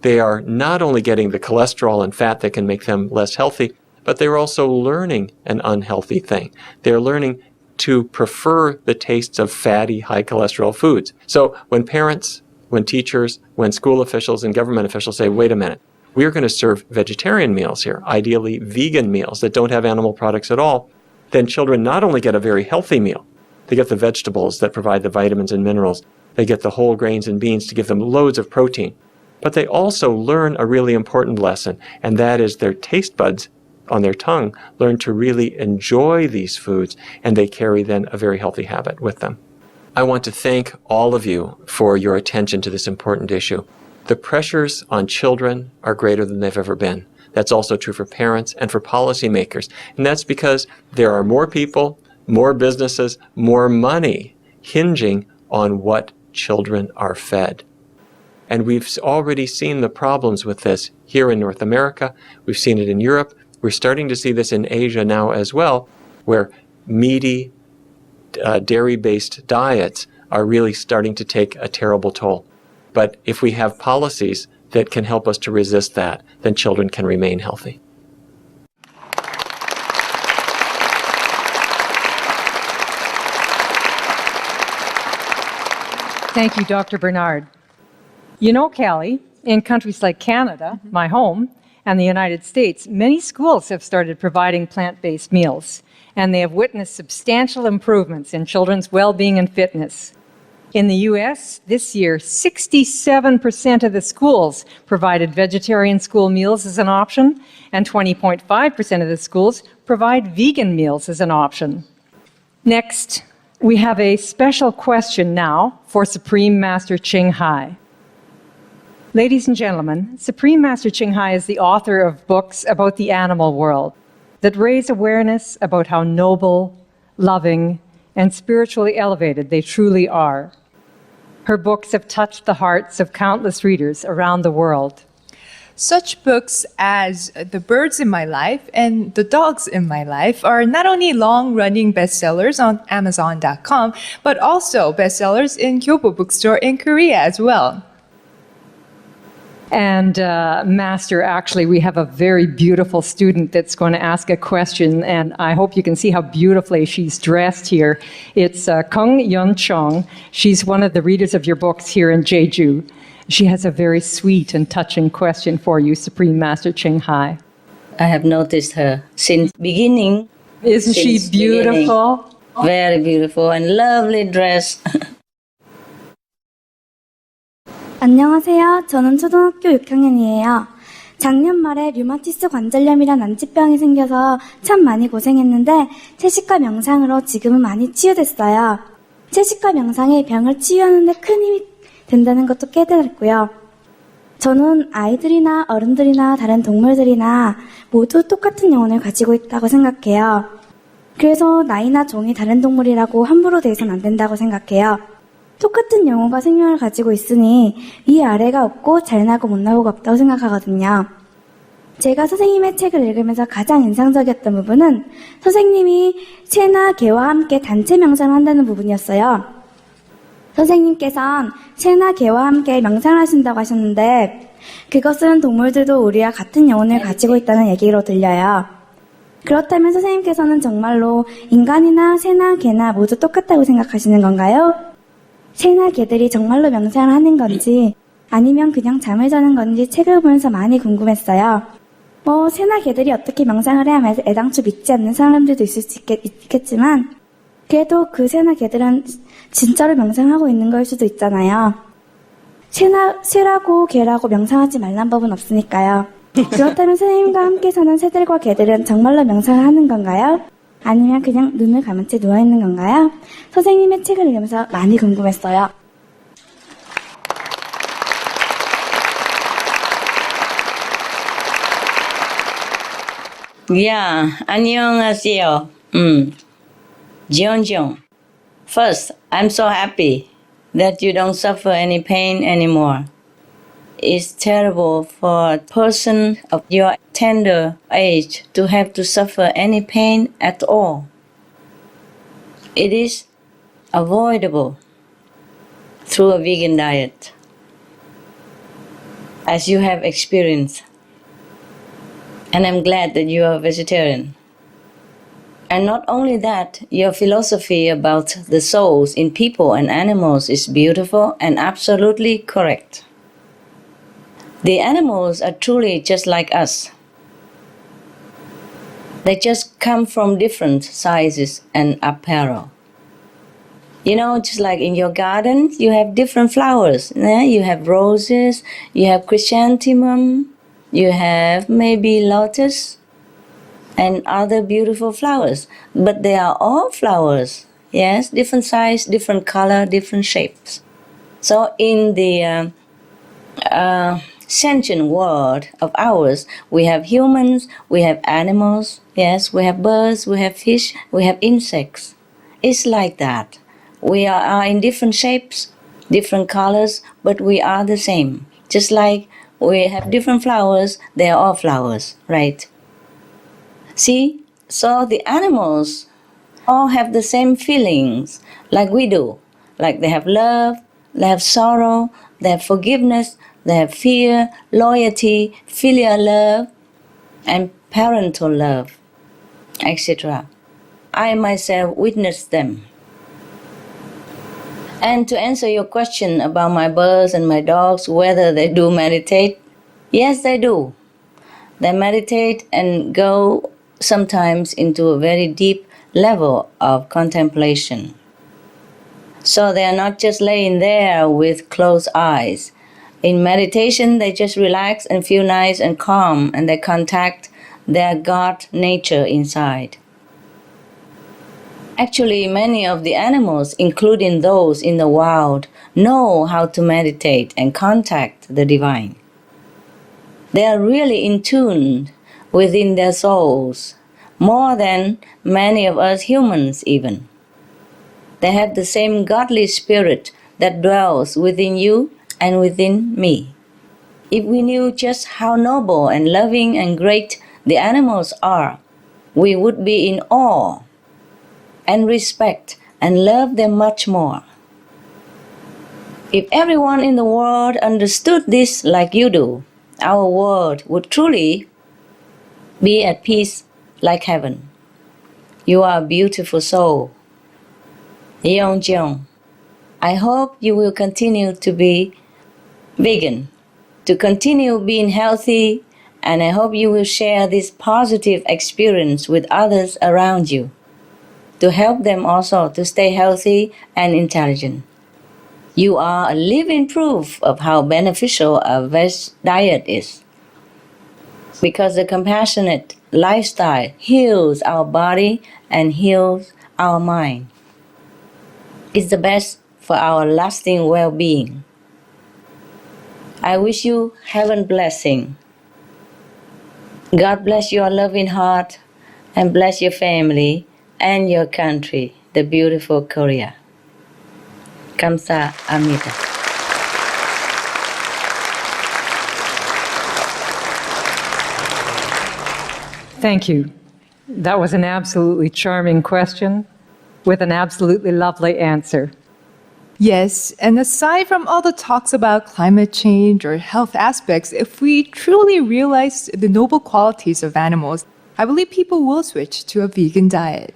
they are not only getting the cholesterol and fat that can make them less healthy, but they're also learning an unhealthy thing. They're learning to prefer the tastes of fatty, high cholesterol foods. So when parents, when teachers, when school officials and government officials say, wait a minute, we're going to serve vegetarian meals here, ideally vegan meals that don't have animal products at all, then children not only get a very healthy meal, they get the vegetables that provide the vitamins and minerals, they get the whole grains and beans to give them loads of protein, but they also learn a really important lesson, and that is their taste buds on their tongue learn to really enjoy these foods, and they carry then a very healthy habit with them. I want to thank all of you for your attention to this important issue. The pressures on children are greater than they've ever been. That's also true for parents and for policymakers. And that's because there are more people, more businesses, more money hinging on what children are fed. And we've already seen the problems with this here in North America. We've seen it in Europe. We're starting to see this in Asia now as well, where meaty, dairy-based diets are really starting to take a terrible toll. But if we have policies that can help us to resist that, then children can remain healthy. Thank you, Dr. Bernard. You know, Callie, in countries like Canada, my home, and the United States, many schools have started providing plant-based meals, and they have witnessed substantial improvements in children's well-being and fitness. In the U.S., this year, 67% of the schools provided vegetarian school meals as an option, and 20.5% of the schools provide vegan meals as an option. Next, we have a special question now for Supreme Master Ching Hai. Ladies and gentlemen, Supreme Master Ching Hai is the author of books about the animal world that raise awareness about how noble, loving, and spiritually elevated they truly are. Her books have touched the hearts of countless readers around the world. Such books as The Birds in My Life and The Dogs in My Life are not only long-running bestsellers on Amazon.com, but also bestsellers in Kyobo Bookstore in Korea as well. And Master, actually, we have a very beautiful student that's going to ask a question, and I hope you can see how beautifully she's dressed here. It's Kung Yun Chong. She's one of the readers of your books here in Jeju. She has a very sweet and touching question for you, Supreme Master Ching Hai. I have noticed her since beginning. Isn't she beautiful? Beginning. Very beautiful and lovely dress. 안녕하세요. 저는 초등학교 6학년이에요. 작년 말에 류마티스 관절염이란 난치병이 생겨서 참 많이 고생했는데 채식과 명상으로 지금은 많이 치유됐어요. 채식과 명상이 병을 치유하는 데 큰 힘이 된다는 것도 깨달았고요. 저는 아이들이나 어른들이나 다른 동물들이나 모두 똑같은 영혼을 가지고 있다고 생각해요. 그래서 나이나 종이 다른 동물이라고 함부로 대해서는 안 된다고 생각해요. 똑같은 영혼과 생명을 가지고 있으니 이 아래가 없고 잘나고 못나고가 없다고 생각하거든요. 제가 선생님의 책을 읽으면서 가장 인상적이었던 부분은 선생님이 새나 개와 함께 단체 명상을 한다는 부분이었어요. 선생님께서는 새나 개와 함께 명상을 하신다고 하셨는데 그것은 동물들도 우리와 같은 영혼을 가지고 있다는 얘기로 들려요. 그렇다면 선생님께서는 정말로 인간이나 새나 개나 모두 똑같다고 생각하시는 건가요? 새나 개들이 정말로 명상을 하는 건지 아니면 그냥 잠을 자는 건지 책을 보면서 많이 궁금했어요. 새나 개들이 어떻게 명상을 해야 애당초 믿지 않는 사람들도 있을 수 있겠지만 그래도 그 새나 개들은 진짜로 명상하고 있는 걸 수도 있잖아요. 새라고 개라고 명상하지 말란 법은 없으니까요. 그렇다면 선생님과 함께 사는 새들과 개들은 정말로 명상을 하는 건가요? 아니면 그냥 눈을 감은 채 누워있는 건가요? 선생님의 책을 읽으면서 많이 궁금했어요. Yeah, 안녕하세요. Jeong. First, I'm so happy that you don't suffer any pain anymore. It's terrible for a person of your tender age to have to suffer any pain at all. It is avoidable through a vegan diet, as you have experienced. And I'm glad that you are vegetarian. And not only that, your philosophy about the souls in people and animals is beautiful and absolutely correct. The animals are truly just like us. They just come from different sizes and apparel. You know, just like in your garden, you have different flowers. You have roses, you have chrysanthemum, you have maybe lotus and other beautiful flowers. But they are all flowers, yes, different size, different color, different shapes. So in the sentient world of ours, we have humans, we have animals, yes, we have birds, we have fish, we have insects. It's like that. We are in different shapes, different colors, but we are the same. Just like we have different flowers, they are all flowers, right? See, so the animals all have the same feelings like we do. Like they have love, they have sorrow, they have forgiveness, they have fear, loyalty, filial love, and parental love, etc. I myself witnessed them. And to answer your question about my birds and my dogs, whether they do meditate, yes, they do. They meditate and go sometimes into a very deep level of contemplation. So they are not just laying there with closed eyes. In meditation, they just relax and feel nice and calm, and they contact their God nature inside. Actually, many of the animals, including those in the wild, know how to meditate and contact the divine. They are really in tune within their souls, more than many of us humans even. They have the same godly spirit that dwells within you and within me. If we knew just how noble and loving and great the animals are, we would be in awe and respect and love them much more. If everyone in the world understood this like you do, our world would truly be at peace like heaven. You are a beautiful soul. Yeong. I hope you will continue to be vegan, to continue being healthy, and I hope you will share this positive experience with others around you, to help them also to stay healthy and intelligent. You are a living proof of how beneficial a veg diet is, because the compassionate lifestyle heals our body and heals our mind. It's the best for our lasting well-being. I wish you heaven blessing. God bless your loving heart and bless your family and your country, the beautiful Korea. 감사합니다. Thank you. That was an absolutely charming question with an absolutely lovely answer. Yes, and aside from all the talks about climate change or health aspects, if we truly realize the noble qualities of animals, I believe people will switch to a vegan diet.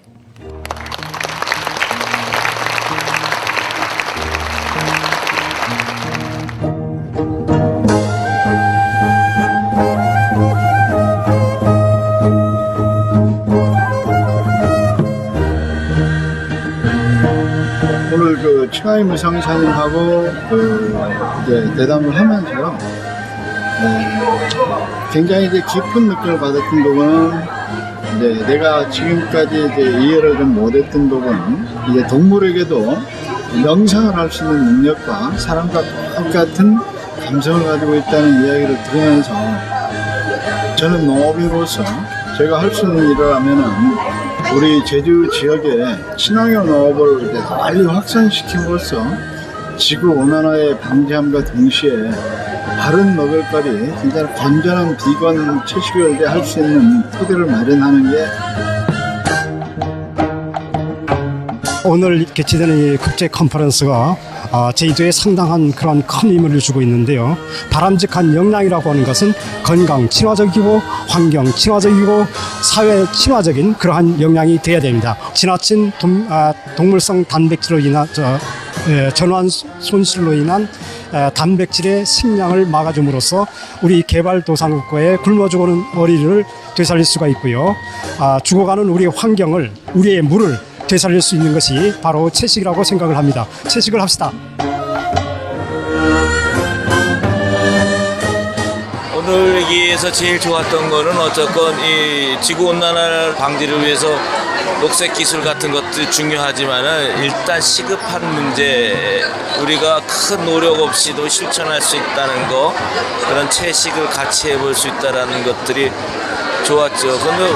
오늘 그 치과의 무상사님하고 이제 대담을 하면서요, 굉장히 이제 깊은 느낌을 받았던 부분은 이제 내가 지금까지 이제 이해를 좀 못했던 부분, 이제 동물에게도 명상을 할 수 있는 능력과 사람과 똑같은 감성을 가지고 있다는 이야기를 들으면서 저는 농업인으로서 제가 할 수 있는 일을 하면은 우리 제주 지역에 친환경 농업을 이제 빨리 확산시킴으로써 지구 온난화의 방지함과 동시에 바른 먹을거리, 진짜 건전한 비건 채식을 할 수 있는 토대를 마련하는 게 오늘 개최되는 이 국제 컨퍼런스가 제주도에 상당한 그런 큰 의미를 주고 있는데요. 바람직한 영양이라고 하는 것은 건강 친화적이고 환경 친화적이고 사회 친화적인 그러한 영양이 되어야 됩니다. 지나친 동물성 단백질로 인한 전환 손실로 인한 단백질의 식량을 막아줌으로써 우리 개발도상국가의 굶어 죽어가는 어린이를 되살릴 수가 있고요. 죽어가는 우리 환경을, 우리의 물을 되살릴 수 있는 것이 바로 채식이라고 생각을 합니다. 채식을 합시다. 오늘 여기에서 제일 좋았던 거는 어쨌건 이 지구온난화 방지를 위해서 녹색 기술 같은 것도 중요하지만은 일단 시급한 문제, 우리가 큰 노력 없이도 실천할 수 있다는 거, 그런 채식을 같이 해볼 수 있다는 것들이 좋았죠. 근데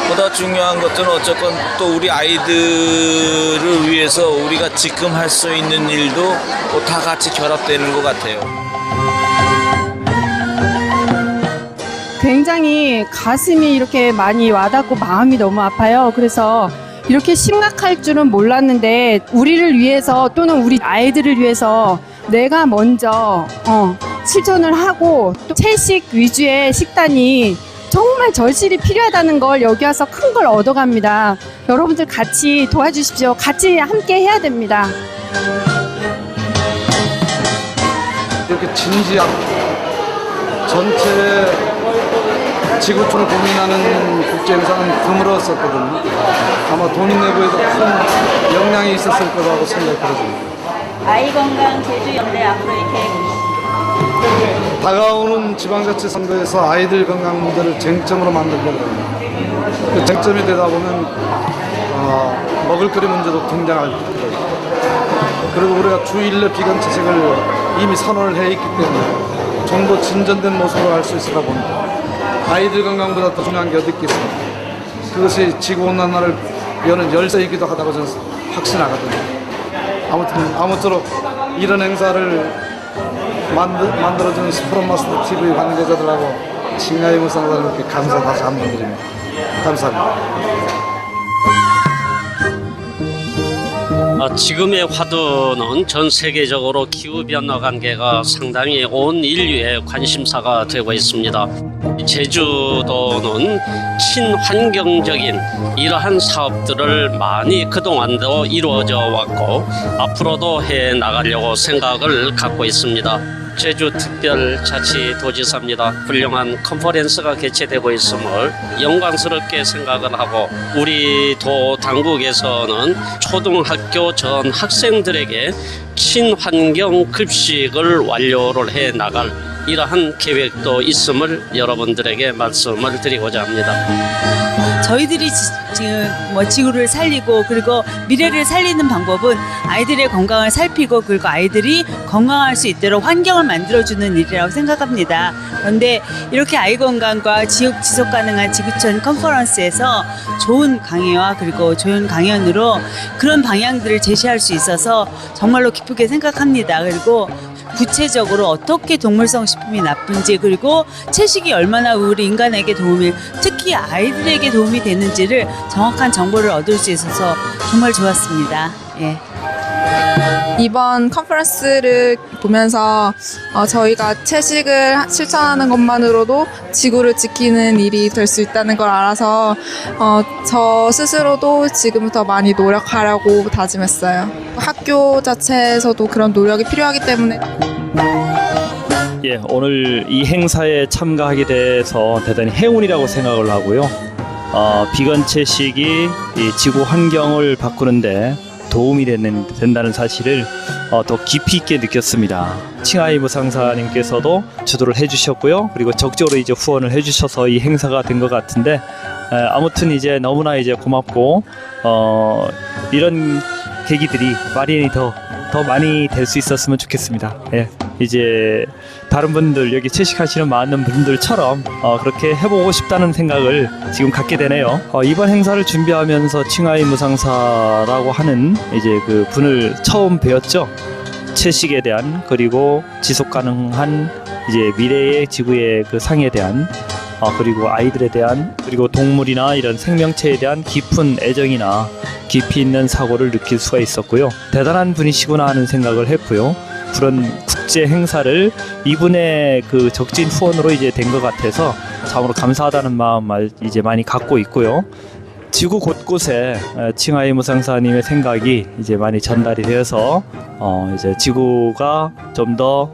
보다 중요한 것들은 어쨌건 또 우리 아이들을 위해서 우리가 지금 할 수 있는 일도 다 같이 결합되는 것 같아요. 굉장히 가슴이 이렇게 많이 와닿고 마음이 너무 아파요. 그래서 이렇게 심각할 줄은 몰랐는데 우리를 위해서 또는 우리 아이들을 위해서 내가 먼저 실천을 하고 또 채식 위주의 식단이 정말 절실히 필요하다는 걸 여기 와서 큰 걸 얻어갑니다. 여러분들 같이 도와주십시오. 같이 함께 해야 됩니다. 이렇게 진지한 전체 지구촌을 고민하는 국제 행사는 드물었었거든요. 아마 도민 내부에도 큰 영향이 있었을 거라고 생각이 들어집니다. 아이 건강 제주연대 앞으로의 계획입니다. 다가오는 지방자치 선거에서 아이들 건강 문제를 쟁점으로 만들려고 합니다. 그 쟁점이 되다 보면 먹을거리 문제도 등장할 거예요. 그리고 우리가 주 1회 비건 채식을 이미 선언을 해 있기 때문에 좀 더 진전된 모습을 할 수 있으다 봅니다. 아이들 건강보다 더 중요한 게 어디 있겠습니까? 그것이 지구온난화를 여는 열쇠이기도 하다고 저는 확신하거든요. 아무쪼록 이런 행사를 만들어주는 스프럼마스터 TV 관계자들하고 칭야의 무상사님께 감사 다시 한번 드립니다. 감사합니다. 지금의 화두는 전 세계적으로 기후변화 관계가 상당히 온 인류의 관심사가 되고 있습니다. 제주도는 친환경적인 이러한 사업들을 많이 그동안도 이루어져 왔고 앞으로도 해 나가려고 생각을 갖고 있습니다. 제주특별자치도지사입니다. 훌륭한 컨퍼런스가 개최되고 있음을 영광스럽게 생각을 하고 우리 도 당국에서는 초등학교 전 학생들에게 친환경 급식을 완료를 해 나갈 이러한 계획도 있음을 여러분들에게 말씀을 드리고자 합니다. 저희들이 지금 지구를 살리고 그리고 미래를 살리는 방법은 아이들의 건강을 살피고 그리고 아이들이 건강할 수 있도록 환경을 만들어주는 일이라고 생각합니다. 그런데 이렇게 아이 건강과 지속 가능한 지구촌 컨퍼런스에서 좋은 강의와 그리고 좋은 강연으로 그런 방향들을 제시할 수 있어서 정말로 기쁘게 생각합니다. 그리고 구체적으로 어떻게 동물성 식품이 나쁜지 그리고 채식이 얼마나 우리 인간에게 도움이 특히 아이들에게 도움이 되는지를 정확한 정보를 얻을 수 있어서 정말 좋았습니다. 예. 이번 컨퍼런스를 보면서 저희가 채식을 실천하는 것만으로도 지구를 지키는 일이 될 수 있다는 걸 알아서 저 스스로도 지금부터 많이 노력하려고 다짐했어요. 학교 자체에서도 그런 노력이 필요하기 때문에 예, 오늘 이 행사에 참가하게 돼서 대단히 행운이라고 생각을 하고요. 비건 채식이 이 지구 환경을 바꾸는데 도움이 된다는 사실을 더 깊이 있게 느꼈습니다. 칭하이 무상사님께서도 주도를 해주셨고요. 그리고 적극적으로 이제 후원을 해주셔서 이 행사가 된 것 같은데 아무튼 이제 너무나 이제 고맙고 이런 계기들이 마련이 더 많이 될 수 있었으면 좋겠습니다. 예. 이제 다른 분들 여기 채식하시는 많은 분들처럼 그렇게 해보고 싶다는 생각을 지금 갖게 되네요. 이번 행사를 준비하면서 칭하이 무상사라고 하는 이제 그 분을 처음 배웠죠. 채식에 대한 그리고 지속 가능한 이제 미래의 지구의 그 상에 대한 그리고 아이들에 대한 그리고 동물이나 이런 생명체에 대한 깊은 애정이나 깊이 있는 사고를 느낄 수가 있었고요. 대단한 분이시구나 하는 생각을 했고요. 그런 국제 행사를 이분의 그 적진 후원으로 이제 된 것 같아서 참으로 감사하다는 마음을 이제 많이 갖고 있고요. 지구 곳곳에 칭하이 무상사님의 생각이 이제 많이 전달이 되어서 이제 지구가 좀 더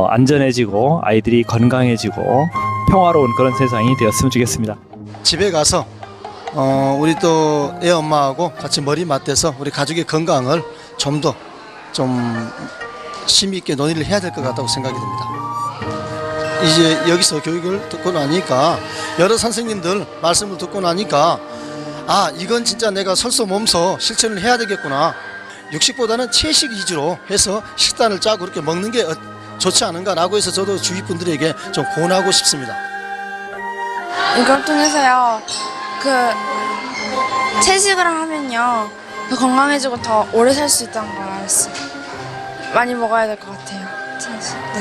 안전해지고 아이들이 건강해지고 평화로운 그런 세상이 되었으면 좋겠습니다. 집에 가서 우리 또 애 엄마하고 같이 머리 맞대서 우리 가족의 건강을 좀 더 심히 있게 논의를 해야 될 것 같다고 생각이 듭니다. 이제 여기서 교육을 듣고 나니까 여러 선생님들 말씀을 듣고 나니까 이건 진짜 내가 설서몸서 실천을 해야 되겠구나. 육식보다는 채식 위주로 해서 식단을 짜고 그렇게 먹는 게 좋지 않은가라고 해서 저도 주위 분들에게 좀 권하고 싶습니다. 이걸 통해서요, 채식을 하면요, 더 건강해지고 더 오래 살 수 있다는 걸 알았어요. 많이 먹어야 될 것 같아요. 채식. 네.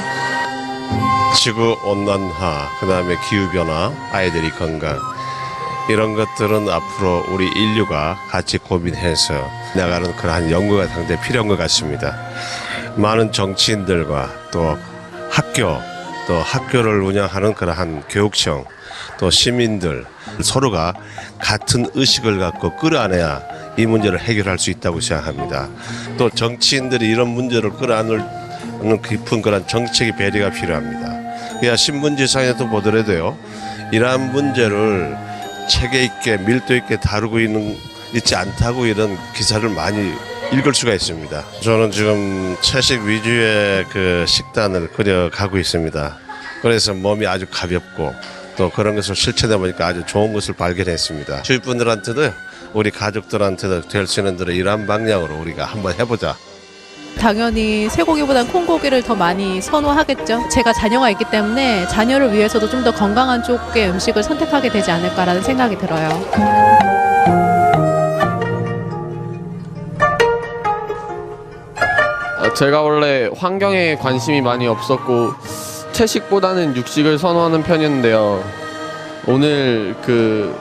지구 온난화, 그 다음에 기후변화, 아이들이 건강, 이런 것들은 앞으로 우리 인류가 같이 고민해서 나가는 그러한 연구가 상당히 필요한 것 같습니다. 많은 정치인들과 또 학교를 운영하는 그러한 교육청, 또 시민들 서로가 같은 의식을 갖고 끌어안아야 이 문제를 해결할 수 있다고 생각합니다. 또 정치인들이 이런 문제를 끌어안는 깊은 그런 정책의 배려가 필요합니다. 그래야 신문지상에도 보더라도요, 이러한 문제를 체계 있게 밀도 있게 다루고 있지 않다고 이런 기사를 많이 읽을 수가 있습니다. 저는 지금 채식 위주의 그 식단을 그려가고 있습니다. 그래서 몸이 아주 가볍고 또 그런 것을 실천해 보니까 아주 좋은 것을 발견했습니다. 주위 분들한테도 우리 가족들한테도 될 수 있는 대로 이러한 방향으로 우리가 한번 해보자. 당연히 쇠고기보단 콩고기를 더 많이 선호하겠죠. 제가 자녀가 있기 때문에 자녀를 위해서도 좀 더 건강한 쪽의 음식을 선택하게 되지 않을까라는 생각이 들어요. 제가 원래 환경에 관심이 많이 없었고 채식보다는 육식을 선호하는 편이었는데요. 오늘 그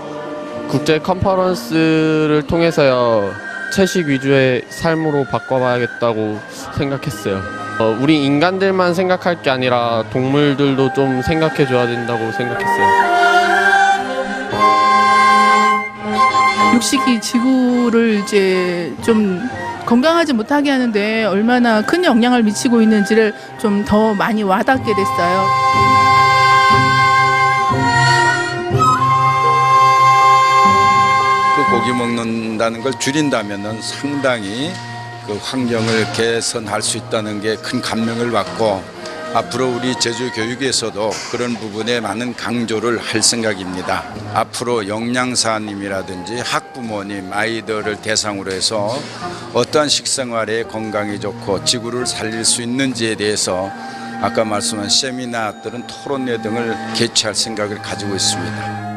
국제 컨퍼런스를 통해서요, 채식 위주의 삶으로 바꿔봐야겠다고 생각했어요. 우리 인간들만 생각할 게 아니라 동물들도 좀 생각해줘야 된다고 생각했어요. 육식이 지구를 이제 좀 건강하지 못하게 하는데 얼마나 큰 영향을 미치고 있는지를 좀 더 많이 와닿게 됐어요. 고기 먹는다는 걸 줄인다면은 상당히 그 환경을 개선할 수 있다는 게 큰 감명을 받고 앞으로 우리 제주 교육에서도 그런 부분에 많은 강조를 할 생각입니다. 앞으로 영양사님이라든지 학부모님, 아이들을 대상으로 해서 어떠한 식생활에 건강이 좋고 지구를 살릴 수 있는지에 대해서 아까 말씀한 세미나들은 토론회 등을 개최할 생각을 가지고 있습니다.